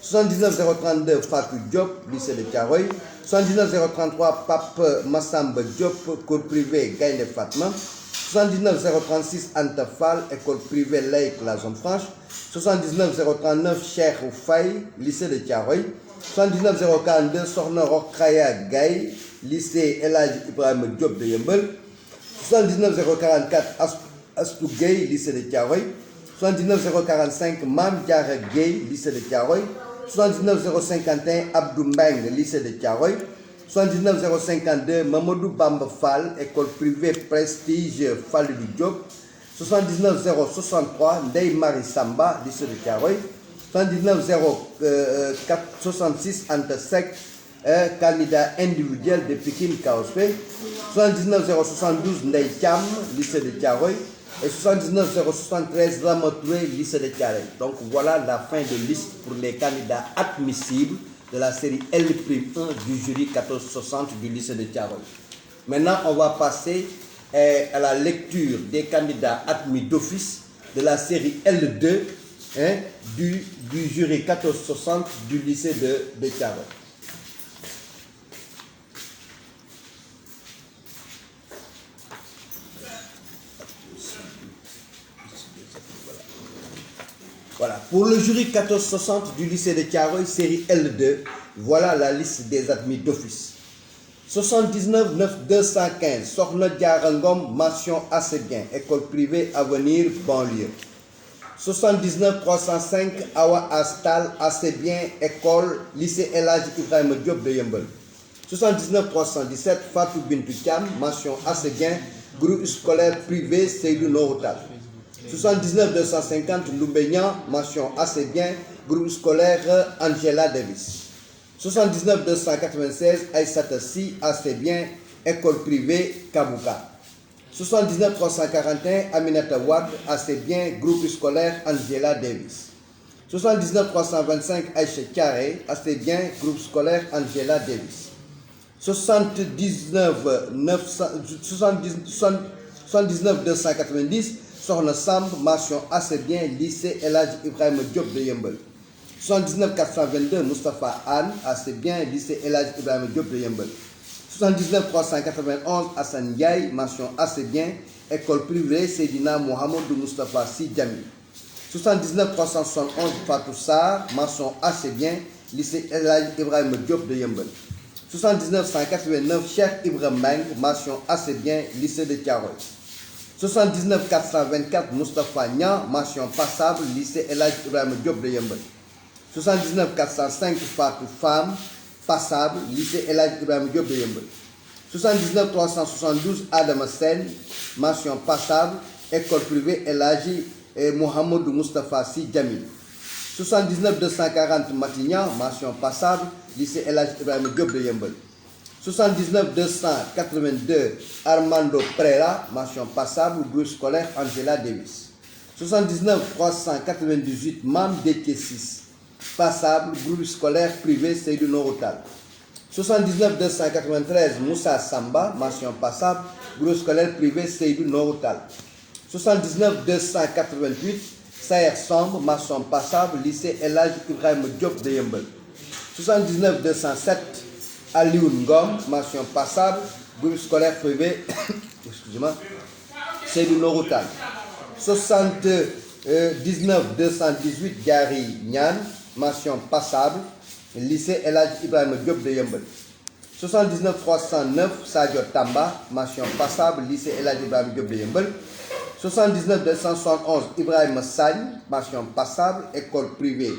79 032 Fatou Diop, lycée de Thiaroye. 79 033 Pape Massamba Diop, cours privé Gaïndé Fatma. 79 036 Anta Fall, école privée laïque, la zone franche. 79 039 Cheikh Faye, lycée de Thiaroye. 79 042 Sokhna Rokhaya Gaye, lycée El Hadji Ibrahima Diop de Yeumbeul. 79 044 Astou Gueye, lycée de Thiaroye. 79 045 Mam Diarra Gueye, lycée de Thiaroye. 79 051 Abdou Mbeng, lycée de Thiaroye. 79 052 Mamadou Bamba Fall, école privée Prestige Fallou Diop. 79 063 Ndeye Marie Samba, lycée de Thiaroye. 79 066 Anta Sek, candidat individuel de Pékin KSP. 79 072 Ndeye Thiam, lycée de Thiaroye. Et 79 073 Ramatouré, lycée de Thiaroye. Donc voilà la fin de liste pour les candidats admissibles de la série L'1 du jury 1460 du lycée de Thiaroye. Maintenant, on va passer à la lecture des candidats admis d'office de la série L2 du jury 1460 du lycée de Thiaroye. Voilà, pour le jury 1460 du lycée de Thiaroye, série L2, voilà la liste des admis d'office. 79 9 215, Sokhna Diarra Ngom, mention assez bien, école privée Avenir, banlieue. 79 305, Awa Astal, assez bien, école, lycée El Hadji Ibrahima Diop de Yeumbeul. 79 317, Fatou Bintou Thiam, mention assez bien, groupe scolaire privé Seydou Noroutal. 79 250 Loubegnan, mention assez bien, groupe scolaire Angela Davis. 79 296 Aïssata Si, assez bien, école privée Kabouka. 79 341 Aminata Wad, assez bien, groupe scolaire Angela Davis. 79 325 Aïcha Thiaré, assez bien, groupe scolaire Angela Davis. 79 290 Sokhna Samb, mention assez bien, lycée El Hadji Ibrahima Diop de Yeumbeul. 79 422 Moustapha Anne, assez bien, lycée El Hadji Ibrahima Diop de Yeumbeul. 79 391 Hassan Ndiaye, mention assez bien, école privée Seydina Mohamedou Moustapha Sy Djamil. 79 371 Fatou Sarr, mention assez bien, lycée El Hadj Ibrahima Diop de Yeumbeul. 79 189 Cheikh Ibrahim Meng, mention assez bien, lycée de Thiaroye. 79 424 Moustapha Niang, mention passable, lycée El Hadj Ibrahima Diop de Yeumbeul. 79 405 Fatou Femme, passable, lycée El Hadj Ibrahima Diop de Yeumbeul. 79 372 Adama Sen, mention passable, école privée El Hadji Mohamedou Moustapha Sy Djamil. 79 240 Matignan, mention passable, lycée El Hadj Ibrahima Diop de Yeumbeul. 79 282 Armando Prera, mention passable, groupe scolaire Angela Davis. 79 398 Mam Détié 6, passable, groupe scolaire privé Seydou Norotal. 79 293 Moussa Samba, mention passable, groupe scolaire privé Seydou Norotal. 79 288 Saher Sombre, mention passable, lycée El Hadj Ibrahima Diop de Yeumbeul. 79 207 Alioune Ngom, mention passable, groupe scolaire privé excusez-moi, Seydou Norotal. 79 218 Diary Niane, mention passable, lycée El Hadj Ibrahima Diop de Yeumbeul. 79 309 Sadio Tamba, mention passable, lycée El Hadj Ibrahima Diop de Yeumbeul. 79 271 Ibrahima Sagne, mention passable, école privée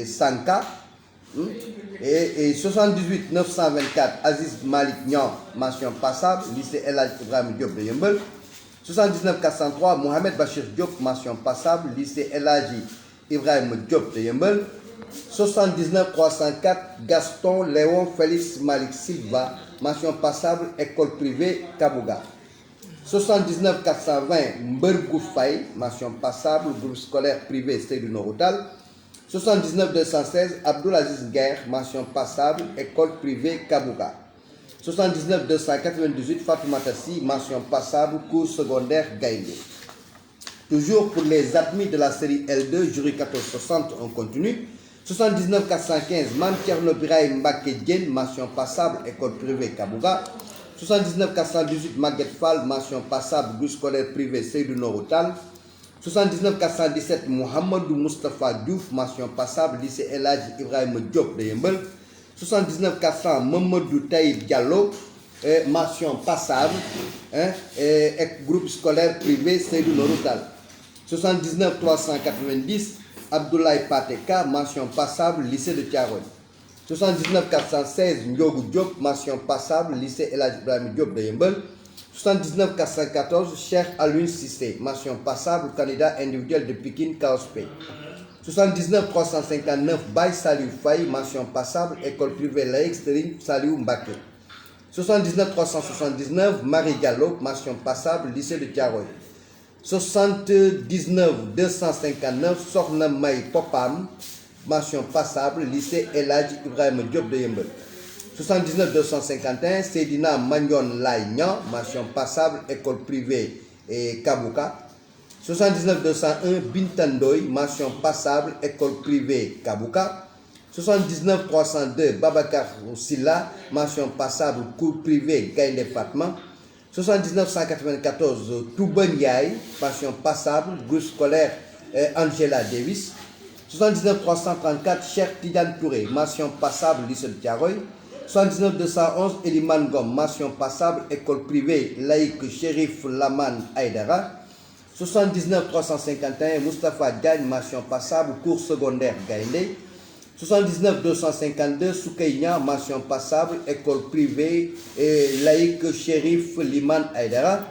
Sanka. Et 78 924 Aziz Malik Niang, mention passable, lycée El Hadj Ibrahima Diop de Yeumbeul. 79 403 Mohamed Bachir Diop, mention passable, lycée El Hadji Ibrahima Diop de Yeumbeul. 79 304 Gaston Léon Félix Malik Silva, mention passable, école privée Kabouga. 79 420 Mbergou Faye, mention passable, groupe scolaire privé Seydou Norotal. 79 216 Abdoulaziz Guerre, mention passable, école privée Kabouga. 79 298 Fatoumata Sy, mention passable, cours secondaire Gaïndé. Toujours pour les admis de la série L2, jury 1460, on continue. 79 415 Mam Thierno Birahim Mbacké Diène, mention passable, école privée Kabouga. 79 418 Maguette Fall, mention passable, groupe scolaire privé Seydou Norotal. 79 417 Mohamedou Moustapha Diouf, mention passable, lycée El Hadj Ibrahima Diop de Yeumbeul. 79 400 Mamadou Taïb Diallo, mention passable, groupe scolaire privé Seydou Norotal. 79 390 Abdoulaye Pateka, mention passable, lycée de Thiaroye. 79 416 Ndiogou Diop, mention passable, lycée El Hadj Ibrahima Diop de Yeumbeul. 79 414 Cheikh Alioune Cissé, mention passable, candidat individuel de Pikine Kaospé. 79 359 Baye Saliou Faye, mention passable, école privée laïque Serigne Saliou Mbacké. 79 379 Marie Diallo, mention passable, lycée de Thiaroye. 79 259 Sokhna May Popam, mention passable, lycée El Hadj Ibrahima Diop de Yeumbeul. 79 251 Seydina Magnon Lay Niang, mention passable, école privée et Kabouka. 79 201 Bintandoy, mention passable, école privée Kabouka. 79 302 Babacar Silla, mention passable, cours privé Gaïndé Fatma. 79 194 Touba Ndiaye, mention passable, groupe scolaire Angela Davis. 79 334 Cheikh Tidiane Touré, mention passable, lycée de Thiaroye. 79 211 Eliman Ngom, mention passable, école privée laïque Chérif Laman Aïdara. 79 351 Moustapha Diagne, mention passable, cours secondaire Gaïndé. 79 252 Soukeynia, mention passable, école privée et laïque Chérif Liman Aïdara.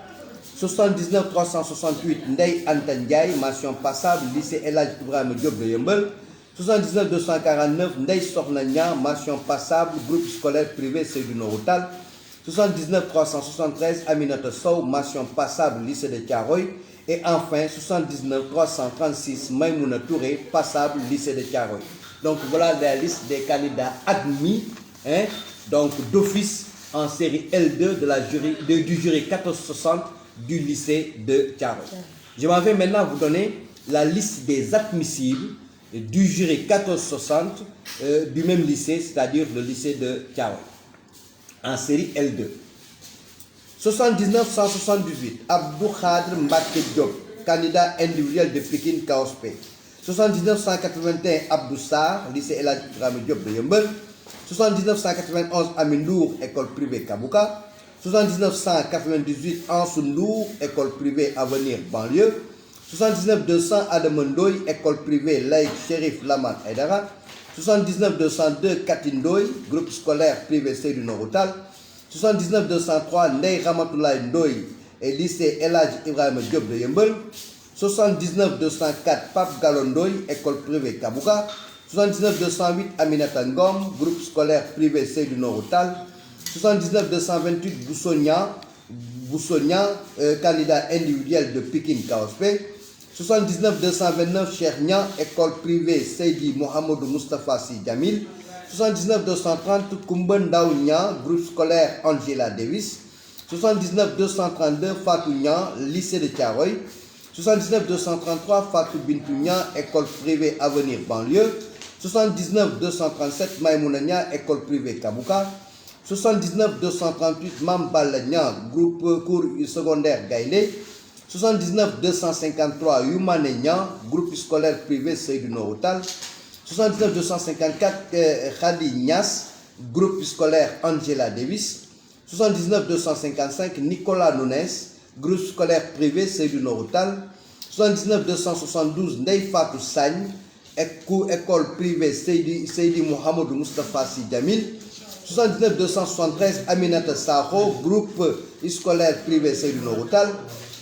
79 368 Ndeye Anta Ndiaye, mention passable, lycée El Hadj Ibrahima Diop de Yeumbeul. 79 249 Ndeye Sokhna Niang, mention passable, groupe scolaire privé Seydou Norotal. 79 373 Aminata Sow, mention passable, lycée de Thiaroye. Et enfin 79 336 Maïmouna Touré, passable, lycée de Thiaroye. Donc voilà la liste des candidats admis, donc d'office en série L2 du jury 1460 du lycée de Thiaroye. Je m'en vais maintenant vous donner la liste des admissibles du jury 1460 du même lycée, c'est-à-dire le lycée de Thiaroye, en série L2. 79-178, Abdou Khadr Mbacké Diop, candidat individuel de Pikine KOSP. 79-181, Abdou Sarr, lycée El Hadji Ibrahima Diop de Yeumbeul. 79-191, Amindour, école privée Kabouka. 79-198, Ansoundour, école privée Avenir banlieue. 79-200, Adamandoy, école privée Laïc Chérif Laman Aydara. 79-202, Katindoy, groupe scolaire privé Seydou Noroutal. 79-203, Ndeye Ramatoulaye Ndoye et lycée El Hadji Ibrahima Diop de Yeumbeul. 79-204, Pape Galondoy, école privée Kabouka. 79-208, Aminata Ngom, groupe scolaire privé Seydou Noroutal. 79-228, Boussonia, candidat individuel de Pikine KOSP. 79-229, Cheikh Nia, école privée Seydi Mohamedou Moustapha Sy Djamil. 79-230, Koumban Nia, groupe scolaire Angela Davis. 79-232, Fatou Nia, lycée de Thiaroye. 79-233, Fatou Bintou Nia, école privée Avenir banlieue. 79-237, Maïmouna Nia, école privée Kabouka. 79-238, Mambal Nia, groupe cours secondaire Gaïndé. 79-253, Youmane Nia, groupe scolaire privé Seydou Noroutal. 79-254, Khadi Nias, groupe scolaire Angela Davis. 79-255, Nicolas Nunes, groupe scolaire privé Seydou Noroutal. 79-272, Ndeye Fatou Sagne, école privée Seydi Mohamedou Moustapha Sy Djamil. 79-273, Aminata Sakho, groupe scolaire privé Seydou Noroutal.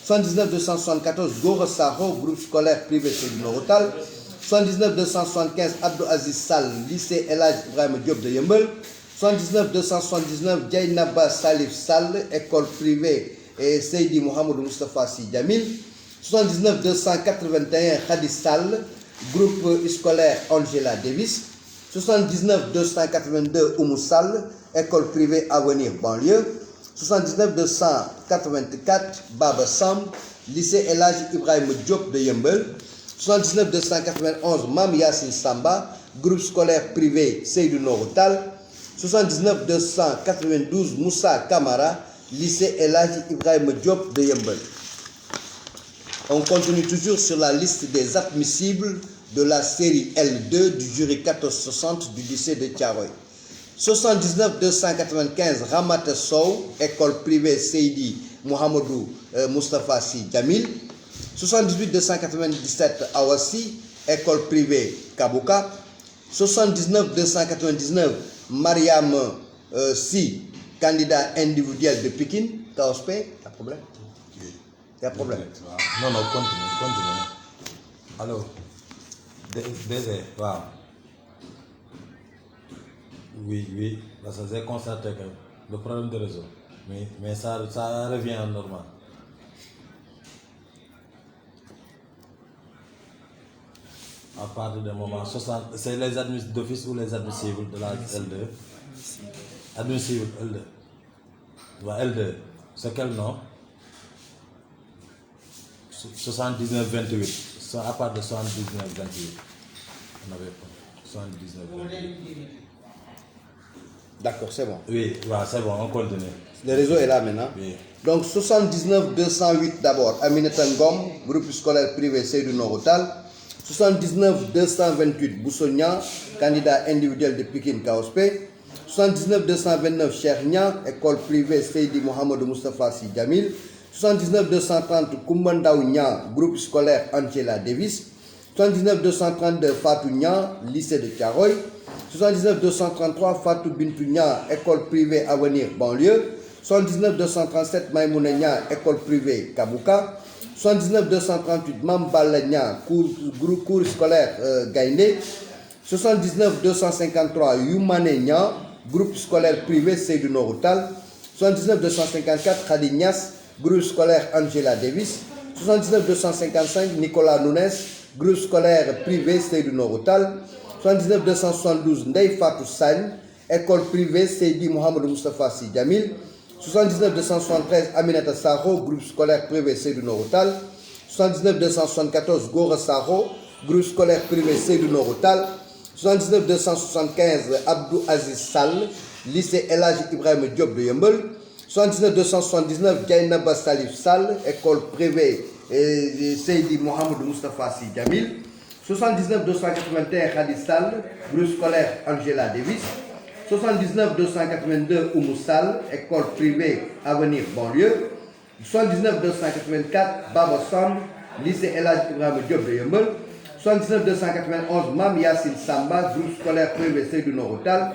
79-274, Gora Sakho, groupe scolaire privé Seydou Noroutal. 79-275, Abdou Aziz Sall, lycée El Hadji Ibrahima Diop de Yeumbeul. 79-279, Djaynaba Salif Sall, école privée et Seydi Mohamedou Moustapha Sy Djamil. 79-281, Khadi Sall, groupe scolaire Angela Davis. 79-282, Oumou Sall, école privée Avenir banlieue. 79-284, Baba Sam, lycée El Hadji Ibrahima Diop de Yeumbeul. 79-291, Mam Yassine Samba, groupe scolaire privé Seydou Noroutal. 79-292, Moussa Kamara, lycée El Hadji Ibrahima Diop de Yeumbeul. On continue toujours sur la liste des admissibles de la série L2 du jury 1460 du lycée de Thiaroye. 79-295, Ramata Sow, école privée Seydi Mohamedou Moustapha Sy Djamil. 78-297, Awassi, école privée Kabouka. 79-299, Mariam Sy, candidat individuel de Pikine, KOSP. Il y a problème? Il y a problème. Non, continue. Alors, DG, wow. Oui, parce que j'ai constaté que le problème de réseau, mais ça revient en normal. À partir du moment 60, c'est les admissibles d'office ou les admissibles de la L2? Admissible L2. L2, c'est quel nom? 79-28. À part de 79-28. On avait pas. 79-28. D'accord, c'est bon. Oui, c'est bon, on continue. Le réseau est là maintenant. Oui. Donc 79-208 d'abord, Aminata Ngom, groupe scolaire privé Seydou Noroutal. 79-228, Boussonia, candidat individuel de Pikine KOSP. 79-229, Cheikh Nia, école privée Seydi Mohamedou Moustapha Sy Djamil. 79-230, Koumbandaou Nia, groupe scolaire Angela Davis. 79-232, Fatou Nia, lycée de Thiaroye. 79-233, Fatou Bintou Nia, école privée Avenir banlieue. 79-237, Maïmouna Nia, école privée Kabouka. 79-238, Mambal Nia, cours scolaire Gaïndé. 79-253, Youmane Nia, groupe scolaire privé Seydou Noroutal. 79-254, Khadi Nias, groupe scolaire Angela Davis. 79-255, Nicolas Nunes, groupe scolaire privé Seydou Noroutal. 79-272, Ndeye Fatou Sagne, école privée Seydi Mohamedou Moustapha Sy Djamil. 79-273, Aminata Sakho, groupe scolaire privé Seydou Noroutal. 79-274, Gora Sakho, groupe scolaire privé Seydou Norotal. 79 275 Abdou Aziz Sall, lycée El Hadji Ibrahima Diop de Yeumbeul. 79 279 Dieynaba Salif Sall, école privée Seydi Mohamedou Moustapha Sy Djamil. 79 281 Khadi Sall, groupe scolaire Angela Davis. 79 282 Oumou Sall, école privée Avenir Banlieue. 79 284 Baba Samb, lycée El Hadji Ibrahima Diop de Yeumbeul. 79 291 Mam Yassine Samba, groupe scolaire privé Seydou Norotal.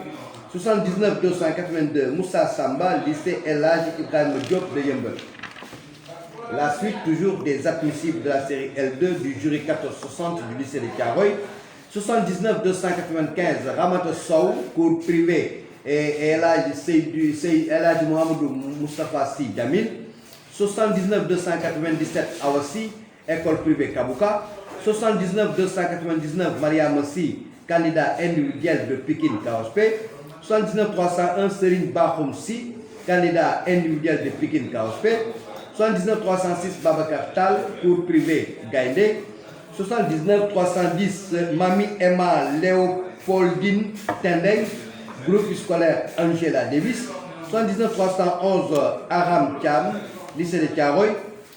79 282 Moussa Samba, lycée El Hadji Ibrahima Diop de Yeumbeul. La suite toujours des admissibles de la série L2 du jury 1460 du lycée de Thiaroye. 79 295 Ramata Sow, cours privé et El Hadji Mohamedou Moustapha Sy Djamil. 79 297 Awassi, école privée Kabouka. 79 299 Mariam Sy, candidat individuel de Pikine Kaospé. 79 301 Serine Bakhoum Sy, candidat individuel de Pikine Kaospé. 79 306 Babacar Tal, cours privé Gaïndé. 79 310 Mami Emma Léopoldine Tendeng, groupe scolaire Angela Davis. 79 311 Aram Thiam, lycée de Thiaroye.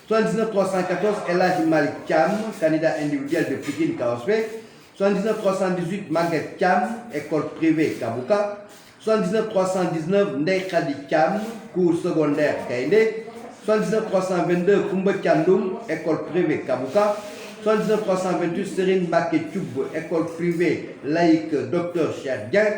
79 314 El Hadji Malik Thiam, candidat individuel de Pikine Kaospé. 79 318 Maguette Thiam, école privée Kabouka. 79 319 Ndeye Khadi Thiam, cours secondaire Gaïndé. 79 322 Koumba Thiandoum, école privée Kabouka. 79 328 Serine Mbacké Thioub, école privée laïque Dr Cheikh Dieng.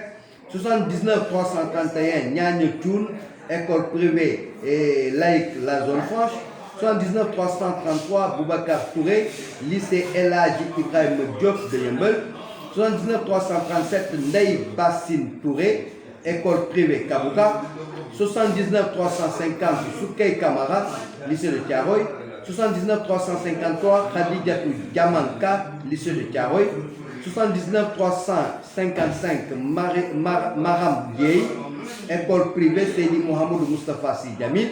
79 331 Niagne Thioune, école privée et laïque La Zone Franche. 79 333 Boubacar Touré, lycée El Hadji Ibrahima Diop de Yeumbeul. 79 337 Ndeye Bassine Touré, école privée Kabouka. 79 350 Soukey Kamara, lycée de Thiaroye. 79 353 Khadijatou Diamanka, lycée de Thiaroye. 79 355 Maram Dieye, école privée Seydi Mohamedou Moustapha Sy Djamil.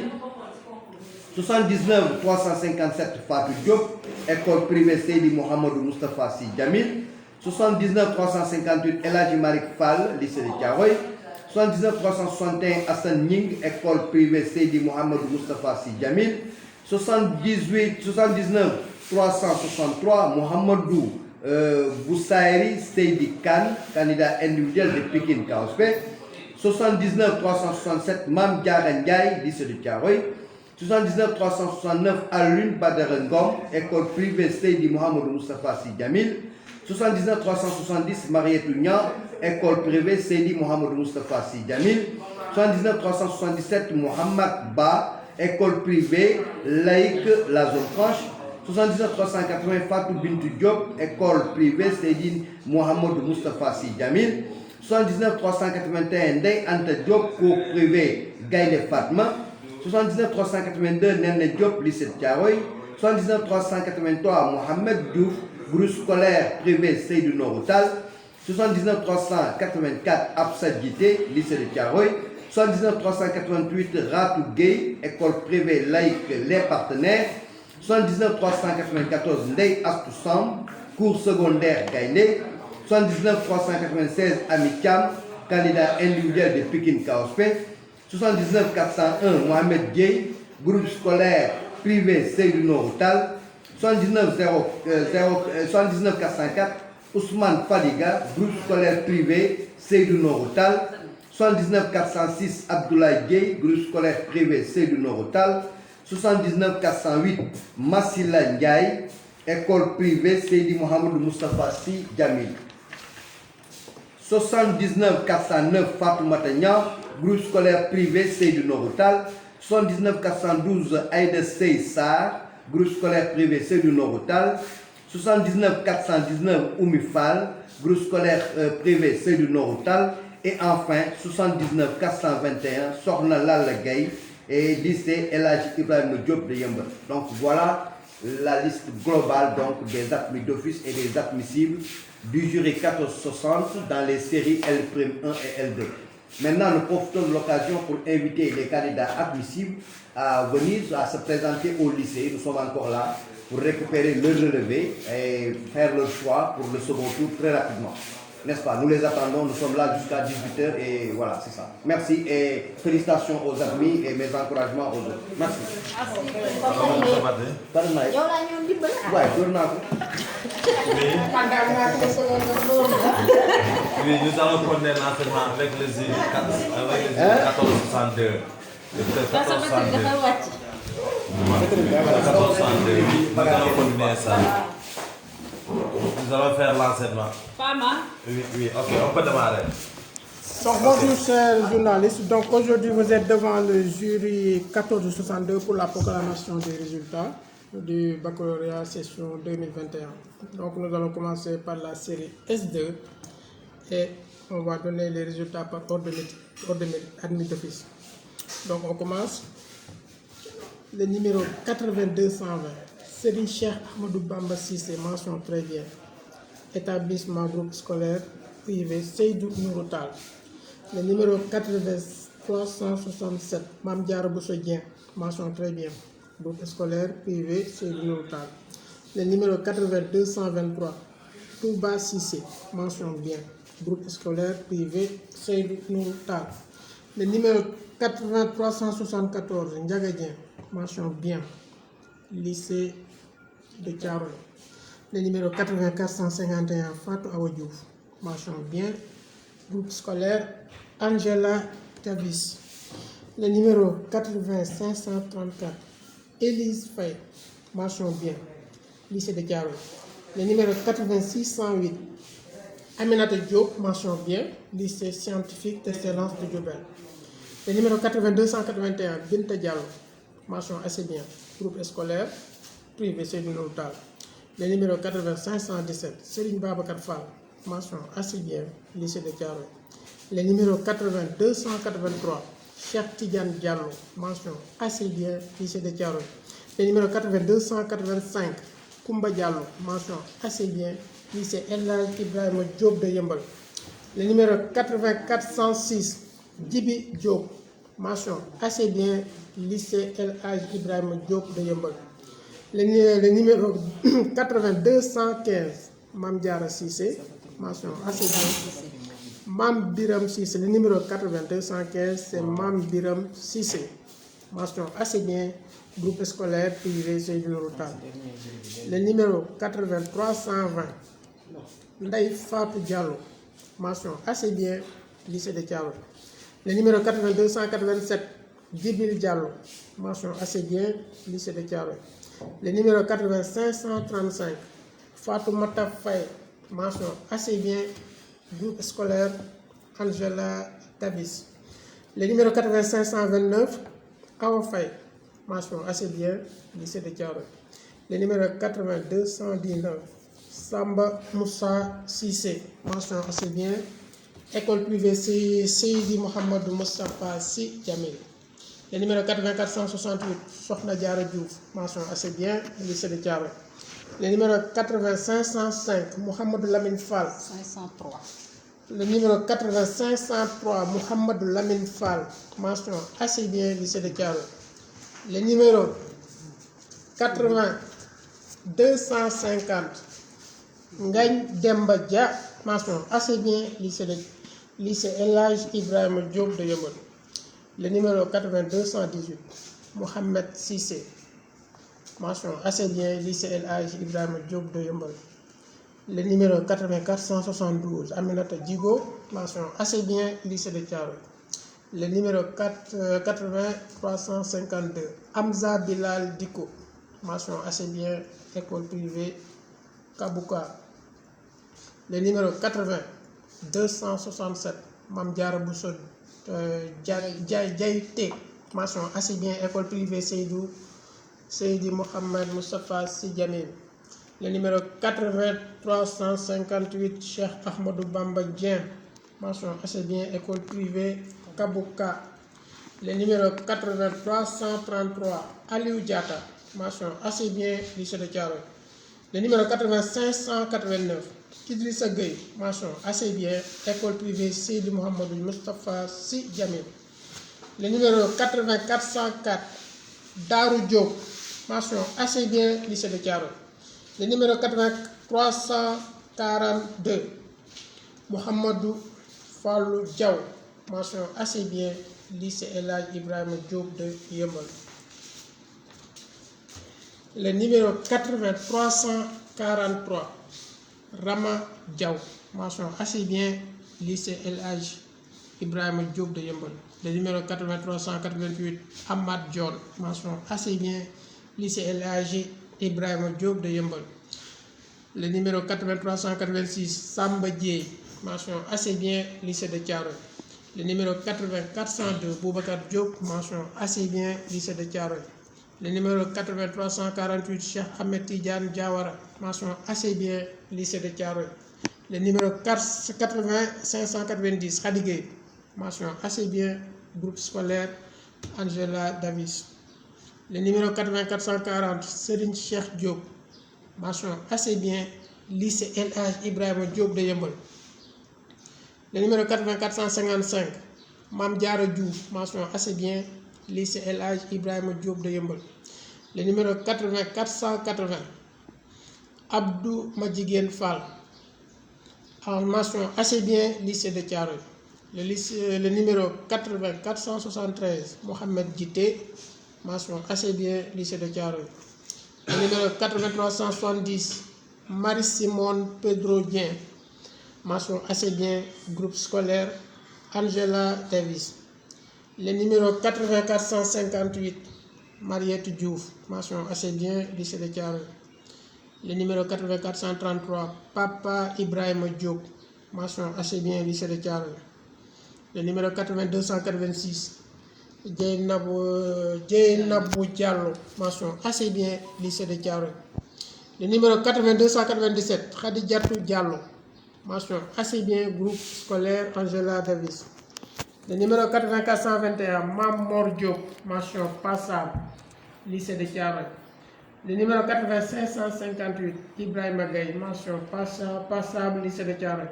79 357 Fatou Diop, école privée Seydi Mohamedou Moustapha Sy Djamil. 79 358 El Hadji Malick Fall, lycée de Thiaroye. 79 361 Hassan Ning, école privée Seydi Mohamedou Moustapha Sy Djamil. 79 363 Mohamedou Boussaïri Seydi Kane, candidat individuel de Pikine Kaospé. 79 367 Mam Diarra Ndiaye, lycée de Thiaroye. 79 369 Alun Badara Ngom, école privée Seydi Mohamedou Moustapha Sy Djamil. 79 370 Marietou Niang, école privée Seydi Mohamedou Moustapha Sy Djamil. 79 377 Mohamed Ba, école privée laïque La Zone Franche. 79 380 Fatou Bintou Diop, école privée Seydi Mohamedou Moustapha Sy Djamil. 79 381 Ndeye Anta Diop, cours privé Gaïndé Fatma. 79 382 Nene Diop, lycée de Thiaroye. 79 383 Mohamed Diouf, groupe scolaire privé Seydou Norotal. 79 384 Absa Djité, lycée de Thiaroye. 79 388 Ratou Gueye, école privée laïque Les Partenaires. 79 394 Ndeye Astou Samb, cours secondaire Gaïndé. 79 396 Ami Thiam, candidat individuel de Pikine Kaospé. 79 401 Mohamed Dieye, groupe scolaire privé Seydou Norotal. 79 404 Ousmane Fadiga, groupe scolaire privé Seydou Norotal. 79 406 Abdoulaye Dieye, groupe scolaire privé Seydou Norotal. 79 408 Massila Ndiaye, école privée Seydi Mohamedou Moustapha Sy Djamil. 79 409 Fatoumata Niang, groupe scolaire privé Seydou Norotal. 79 412 Aïda Sey Sarr, groupe scolaire privé Seydou Norotal. 79 419 Oumi Fall, groupe scolaire privé Seydou Norotal. Et enfin 79 421 Sokhna Lalla Gaye et lycée El Hadji Ibrahima Diop de Yeumbeul. Donc voilà la liste globale donc des admis d'office et des admissibles du jury 1460 dans les séries L'1 et L2. Maintenant, nous profitons de l'occasion pour inviter les candidats admissibles à venir, à se présenter au lycée. Nous sommes encore là pour récupérer leur relevé et faire leur choix pour le second tour très rapidement. N'est-ce pas? Nous les attendons, nous sommes là jusqu'à 18h et voilà, c'est ça. Merci et félicitations aux admis et mes encouragements aux autres. Merci. Pardon, yow laa ñëw ndimbal ah. ouais, door naa ko. Oui, nous allons prendre l'enseignement avec les îles 1462. Parce que batterie dafay wàcc. 1462, oui, nous allons continuer ça. Nous allons faire l'enseignement. Fama. Oui, oui, ok, on peut démarrer. Donc bonjour chers journalistes, donc aujourd'hui vous êtes devant le jury 1462 pour la proclamation des résultats du baccalauréat session 2021. Donc nous allons commencer par la série S2 et on va donner les résultats par ordre de mérite admis d'office. Donc on commence. Le numéro 8220, Serigne Cheikh Ahmadou Bamba Cissé, mention très bien. Établissement groupe scolaire privé Seydou Nourou Tall. Le numéro 367, Mame Diarra Bousso Dieng, mention très bien. Groupe scolaire privé Seydou Nourou Tall. Le numéro 223, Touba Cissé, mention bien. Groupe scolaire privé Seydou Nourou Tall. Le numéro 374, Ndiaga Dieng, mention bien. Lycée de Thiaroye. Le numéro 451, Fatou Awa Diouf, mention bien. Groupe scolaire Angela Tavis. Le numéro 534, Élise Faye, mention bien. Lycée de Thiaroye. Le numéro 608, Aminata Diop, mention bien. Lycée scientifique d'excellence de Diourbel. Le numéro 281, Binta Diallo, mention assez bien. Groupe scolaire privé Seydou Nourou Tall. Le numéro 517, Serigne Babacar Fall, mention assez bien. Lycée de Thiaroye. Le numéro 283, Cheikh Tidiane Diallo, mention assez bien. Lycée de Thiaroye. Le numéro 285, Koumba Diallo, mention assez bien. Lycée El Hadj Ibrahima Diop de Yeumbeul. Le numéro 406, Djibi Diop, mention assez bien. Lycée El Hadj Ibrahima Diop de Yeumbeul. Le numéro 215, Mame Diarra Cissé, mention assez bien. Mame Biram Cissé, le numéro 215, c'est Mame Biram Cissé, mention assez bien. Groupe scolaire privé Seydou Nourou Tall. Le numéro 320, Ndeye Fatou Diallo, mention assez bien. Lycée de Thiaroye. Le numéro 287, Djibril Diallo, mention assez bien. Lycée de Thiaroye. Le numéro 535, Fatoumata Faye, mention assez bien. Groupe scolaire Angela Tavis. Le numéro 529, Awa Faye, mention assez bien. Lycée de Thiaroye. Le numéro 219, Samba Moussa Cissé, mention assez bien. École privée Seydi Mohamedou Moustapha Sy Djamil. Le numéro 468, Sokhna Diarra Diouf, mention assez bien. Lycée de Thiaroye. Le numéro 505, Mohamedou Lamine Fall. 503. Le numéro 503, Mohamedou Lamine Fall, mention assez bien. Lycée de Thiaroye. Le numéro 250, Ngagne Demba Dia, mention assez bien. Lycée El Hadj Ibrahima Diop de Yeumbeul. Le numéro 218, Mohamed Cissé, mention assez bien. Lycée El Hadj Ibrahima Diop de Yeumbeul. Le numéro 472, Aminata Djigo, mention assez bien. Lycée de Thiaroye. Le numéro 352, Hamza Bilal Diko, mention assez bien. École privée Kabouka. Le numéro 267, Mame Diarra Bousso Diaité, mention assez bien. École privée Seydi Mohamed Moustapha Sy Djamil. Le numéro 358, Cheikh Ahmadou Bamba Dieng, mention assez bien. École privée Kabouka. Le numéro 333, Aliou Diata, mention assez bien. Lycée de Thiaroye. Le numéro 8589, Idrissa Gueye, mention assez bien, école privée Seydi Mouhamadou Moustapha Sy Djamil. Le numéro 8404, Darou Diop, mention assez bien, lycée de Thiaroye. Le numéro 8342, Mouhamadou Fallou Diaw, mention assez bien, lycée El Hadj Ibrahima Diop de Yeumbeul. Le numéro 8343, Rama Diaw, mention assez bien, lycée El Hadj Ibrahima Diop de Yeumbeul. Le numéro 8388, Ahmad Dione, mention assez bien, lycée El Hadj Ibrahima Diop de Yeumbeul. Le numéro 8386, Samba Dieye, mention assez bien, lycée de Thiaroye. Le numéro 8402, Boubacar Diop, mention assez bien, lycée de Thiaroye. Le numéro 8348, Cheikh Ahmed Tidiane Diawara, mention assez bien, lycée de Thiaroye. Le numéro 590, Khady Gueye, mention assez bien, groupe scolaire Angela Davis. Le numéro 8440, Serigne Cheikh Diop, mention assez bien, lycée El Hadj Ibrahima Diop de Yeumbeul. Le numéro 8455, Mame Diarra Diouf, mention assez bien, lycée El Hadj Ibrahima Diop de Yeumbeul. Le numéro 8480, Abdou Madjiguène Fall, mention assez bien, lycée de Thiaroye. Le numéro 8473, Mohamed Djité, mention assez bien, lycée de Thiaroye. Le numéro 8370, Marie-Simone Pedro Dien, mention assez bien, groupe scolaire Angela Davis. Le numéro 8458, Mariette Diouf, mention assez bien, lycée de Thiaroye. Le numéro 8433, Papa Ibrahima Diop, mention assez bien, lycée de Thiaroye. Le numéro 8286, Djeynabou Diallo, mention assez bien, lycée de Thiaroye. Le numéro 8297, Khadijatou Diallo, mention assez bien, groupe scolaire Angela Davis. Le numéro 8421, Mamor Diop, mention passable, lycée de Thiaroye. Le numéro 8558, Ibrahima Gueye, mention passable, lycée de Thiaroye.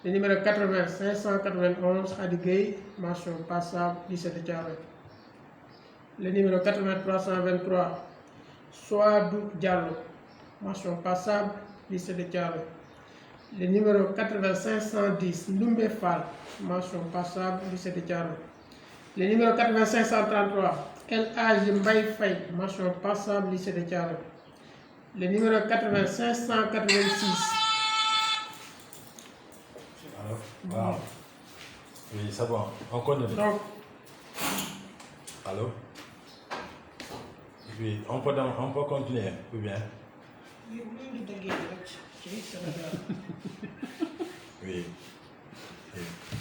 Le numéro 591, Khady Gueye, mention passable, lycée de Thiaroye. Le numéro 8323, Souadou Diallo, mention passable, lycée de Thiaroye. Le numéro 8510, Ndoumbe Fall, mention passable, lycée de Thiaroye. Le numéro 8533, El Hadj Mbaye Faye, mention passable, lycée de Thiaroye. Le numéro 8586. Wow. Oui, c'est bon. On continue. Donc, Allô? Oui, on peut continuer, ou bien? Oui.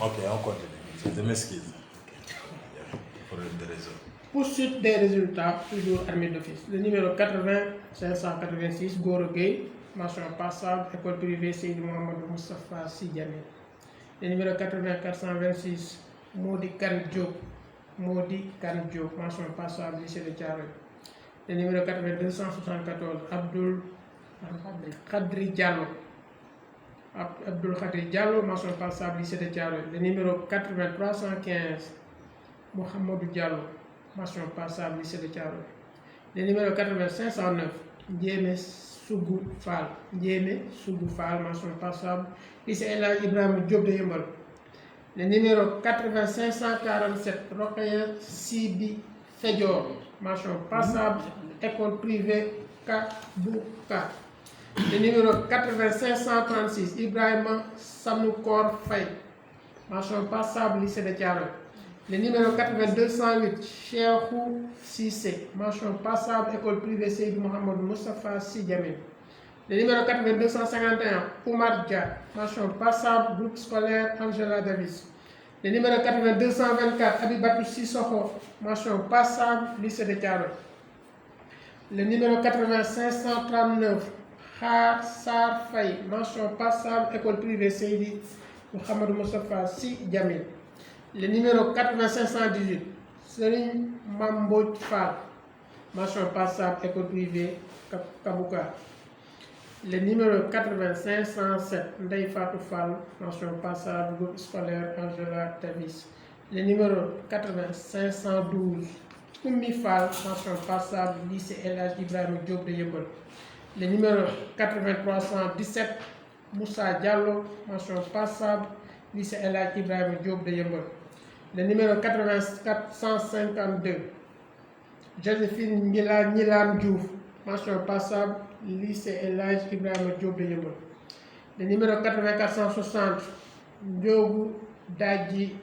Ok, on continue. Je m'excuse. Problème de réseau. poursuite des résultats, toujours armée d'office. Le numéro 586, Goro Gueye, mention passable, école privée Seydi Mouhamadou Moustapha Sy Djamil. Le numéro 426, Modi Kane Diop, mention passable, lycée de Thiaroye. Le numéro 274, Abdoul Khadri Diallo, mention passable, lycée de Thiaroye. Le numéro 315, Mohamedou Diallo, mention passable, lycée de Thiaroye. Le numéro 509, Ndiémé Sougou Fall, mention passable, lycée El Hadj Ibrahima Diop de Yeumbeul. Le numéro 547, Rokhaya Sibi Fedior, mention passable, école privée Kabouka. Le numéro 536, Ibrahima Samoukor Faye, mention passable, lycée de Thiaroye. Le numéro 8208, Cheikhou Cissé, mention passable, école privée Seydi Mouhamadou Moustapha Sy Djamil. Le numéro 251, Oumar Dia, mention passable, groupe scolaire Angela Davis. Le numéro 224, Abibatou Sissoko, mention passable, lycée de Thiaroye. Le numéro 539, Khar Sar Faye, mention passable, école privée Seydi Mouhamadou Moustapha Sy Djamil. Le numéro 518, Serigne Mambodj Fall, mention passable, école privée Kabouka. Le numéro 8507, Ndeye Fatou Fall, mention passable, groupe scolaire Angela Davis. Le numéro 8512, Oumi Fall, mention passable, lycée El Hadj Ibrahima Diop de Yeumbeul. Le numéro 8317, Moussa Diallo, mention passable, lycée El Hadj Ibrahima Diop de Yeumbeul. Le numéro 8452, Joséphine Nilam Diouf, mention passable, lycée El Hadj Ibrahima Diop de Yeumbeul. Le numéro 8460, Ndiogou Diadji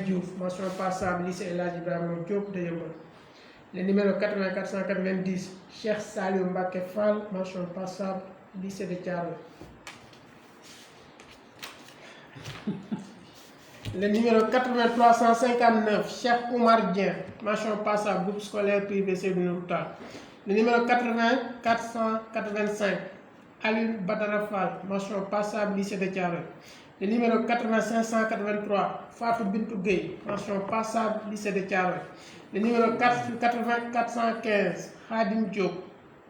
Diouf, mention passable, lycée El Hadj Ibrahima Diop de Yeumbeul. Le numéro 8490, Cheikh Saliou Mbacké Fall, mention passable, lycée de Thiaroye. Le numéro 8359, Cheikh Oumar Dien, mention passable, groupe scolaire privé Seydou Nourou Tall. Le numéro 485, Alioune Badara Fall, mention passable, lycée de Thiaroye. Le numéro 8583, Fatou Bintou Gueye, mention passable, lycée de Thiaroye. Le numéro 415, Khadim Diop,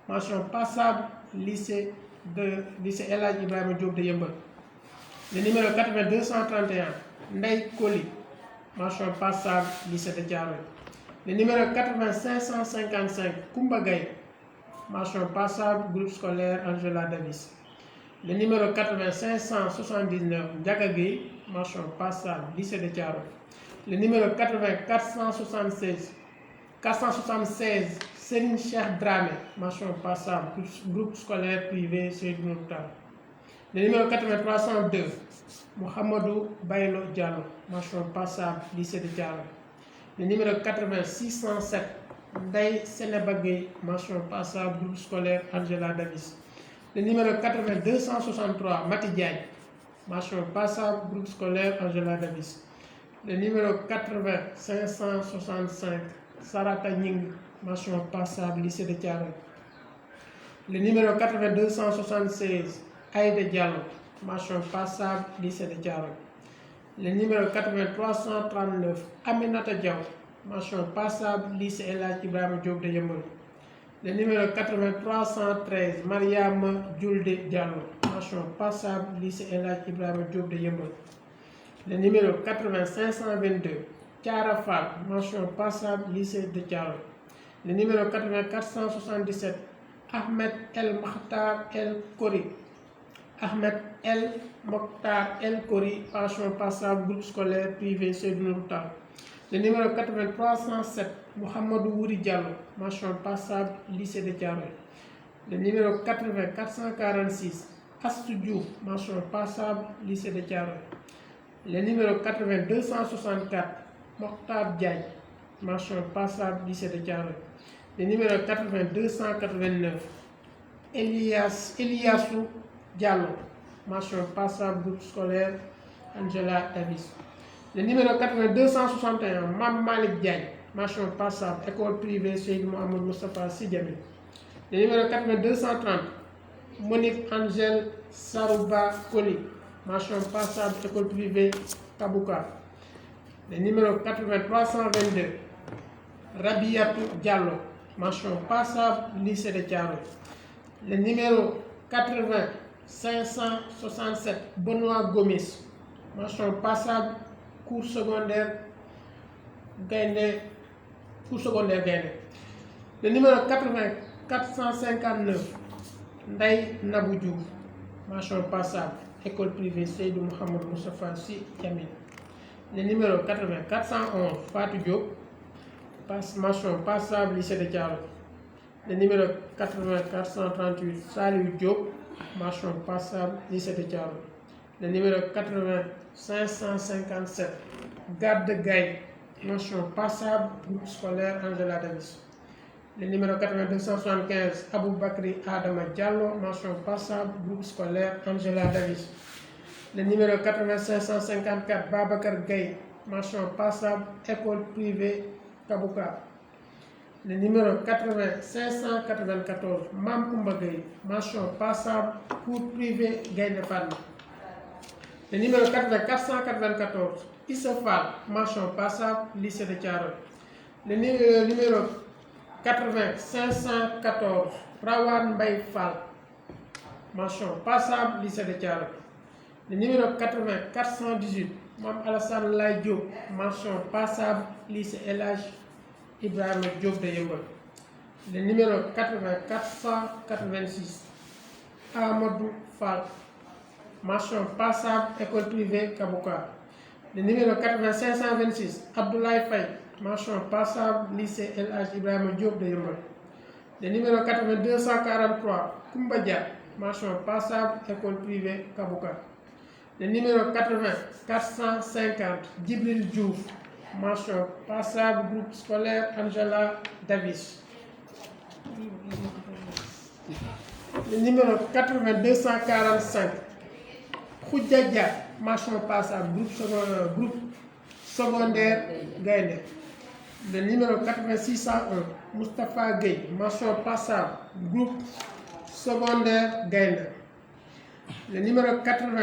mention passable, lycée El Hadj Ibrahima Diop de Yeumbeul. Le numéro 8231, Ndeye Koli, mention passable, lycée de Thiaroye. Le numéro 8555, Koumba Gaye, mention passable, groupe scolaire Angela Davis. Le numéro 8579, Ndiaga Gueye, mention passable, lycée de Thiaroye. Le numéro 476, Serigne Cheikh Dramé, mention passable, groupe scolaire privé Seydou Nourou Tall. Le numéro 8302, Mohamedou Baylo Diallo, mention passable, lycée de Thiaroye. Le numéro 8607, Ndeye Seneba Gueye, mention passable, groupe scolaire Angela Davis. Le numéro 8263, Mati Diagne, mention passable, groupe scolaire Angela Davis. Le numéro 565, Sarata Ning, mention passable, lycée de Thiaroye. Le numéro 8276, Aïda Diallo, mention passable, lycée de Thiaroye. Le numéro 8339, Aminata Diaw, mention passable, lycée El Hadj Ibrahima Diop de Yeumbeul. Le numéro 8313, Mariam Djoulde Diallo, mention passable, lycée El Hadj Ibrahima Diop de Yeumbeul. Le numéro 8522, Thiara Fall, mention passable, lycée de Thiaroye. Le numéro 8477, Ahmed El Mokhtar El Kori, mention passable, groupe scolaire privé Seydou Nourou Tall. Le numéro 8307, Mohamedou Wouri Diallo, mention passable, lycée de Thiaroye. Le numéro 446, Astou Diouf, mention passable, lycée de Thiaroye. Le numéro 8264, Mokhtar Diagne, mention passable, lycée de Thiaroye. Le numéro 8289, Eliassou Diallo, mention passable, groupe scolaire Angela Davis. Le numéro 8261, Mam Malik Diagne, mention passable, école privée Seydou Mohamed Moustapha Sy Djamil. Le numéro 8230, Monique Angèle Sarouba Koli, mention passable, école privée Kabouka. Le numéro 8322, Rabiatou Diallo, mention passable, lycée de Thiaroye. Le numéro 567, Benoît Gomis, mention passable, cours secondaire Gaïndé. Le numéro 459, Ndeye Nabou Diouf, mention passable, école privée Seydou Mohamed Moustapha Sy Djamil. Le numéro 411, Fatou Diop, mention passable, lycée de Thiaroye. Le numéro 438, Saliou Diop, mention passable, lycée de Thiaroye. Le numéro 557, Garde Gaye, mention passable, groupe scolaire Angela Davis. Le numéro 8275, Aboubakri Adama Diallo, mention passable, groupe scolaire Angela Davis. Le numéro 8554, Babacar Gaye, mention passable, école privée Kabouka. Le numéro 594, Mam Koumba Gaye, mention passable, cours privé Gaïndé Fatma. Le numéro 494, Issa Fall, mention passable, lycée de Thiaroye. Le numéro 80 514 Rawane Mbaye Fall, mention passable, lycée de Thiaroye. Le numéro 80 418 Mame Alassane Laye Diop, mention passable, lycée El Hadj Ibrahima Diop de Yeumbeul. Le numéro 80 486 Amadou Fall, mention passable, école privée Kabouka. Le numéro 80 526 Abdoulaye Faye, mention passable, lycée El Hadj Ibrahima Diop de Yeumbeul. Le numéro 80 243 Koumba Dia, mention passable, école privée Kabouka. Le numéro 80 450 Djibril Diouf, mention passable, groupe scolaire Angela Davis. Le numéro 80 245 Khoudia Dia, mention passable, groupe secondaire Gaïndé. Le numéro 80 601 Moustapha Gueye, mention passable, groupe secondaire Gaïndé. Le numéro 80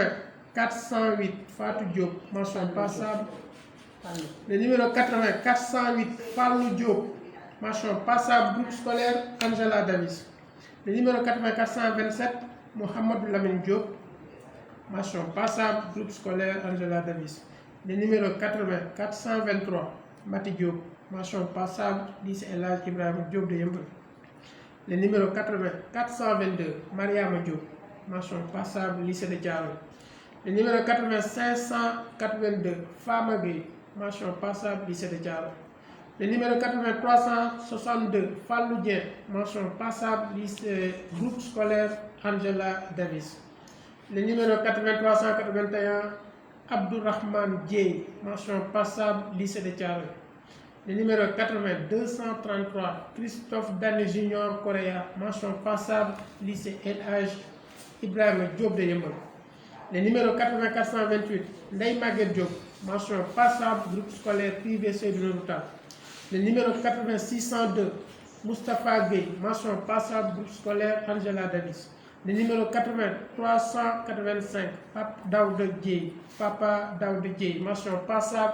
408 Fatou Diop, mention passable. Le numéro 80 408 Fallou Diop, mention passable, groupe scolaire Angela Davis. Le numéro 80 427 Mohamed Lamine Diop, mention passable, groupe scolaire Angela Davis. Le numéro 80 423 Mati Diop, mention passable, lycée El Hadj Ibrahima Diop de Yeumbeul. Le numéro 80 422 Mariama Diop, mention passable, lycée de Thiaroye. Le numéro 80 582 Fama Gueye, mention passable, lycée de Thiaroye. Le numéro 80 362 Fallou Dieng, mention passable, lycée groupe scolaire Angela Davis. Le numéro 80 381 Abdourahmane Dieye, mention passable, lycée de Thiaroye. Le numéro 80 233 Christophe Dani Junior Correa, mention passable, lycée El Hadj Ibrahima Diop de Yeumbeul. Le numéro 80 428 Ndeye Maguette Diop, mention passable, groupe scolaire privé Seydou Nourou Tall. Le numéro 80 602 Moustapha Gueye, mention passable, groupe scolaire Angela Davis. Le numéro 80 385 Papa Daouda Dieye, mention passable.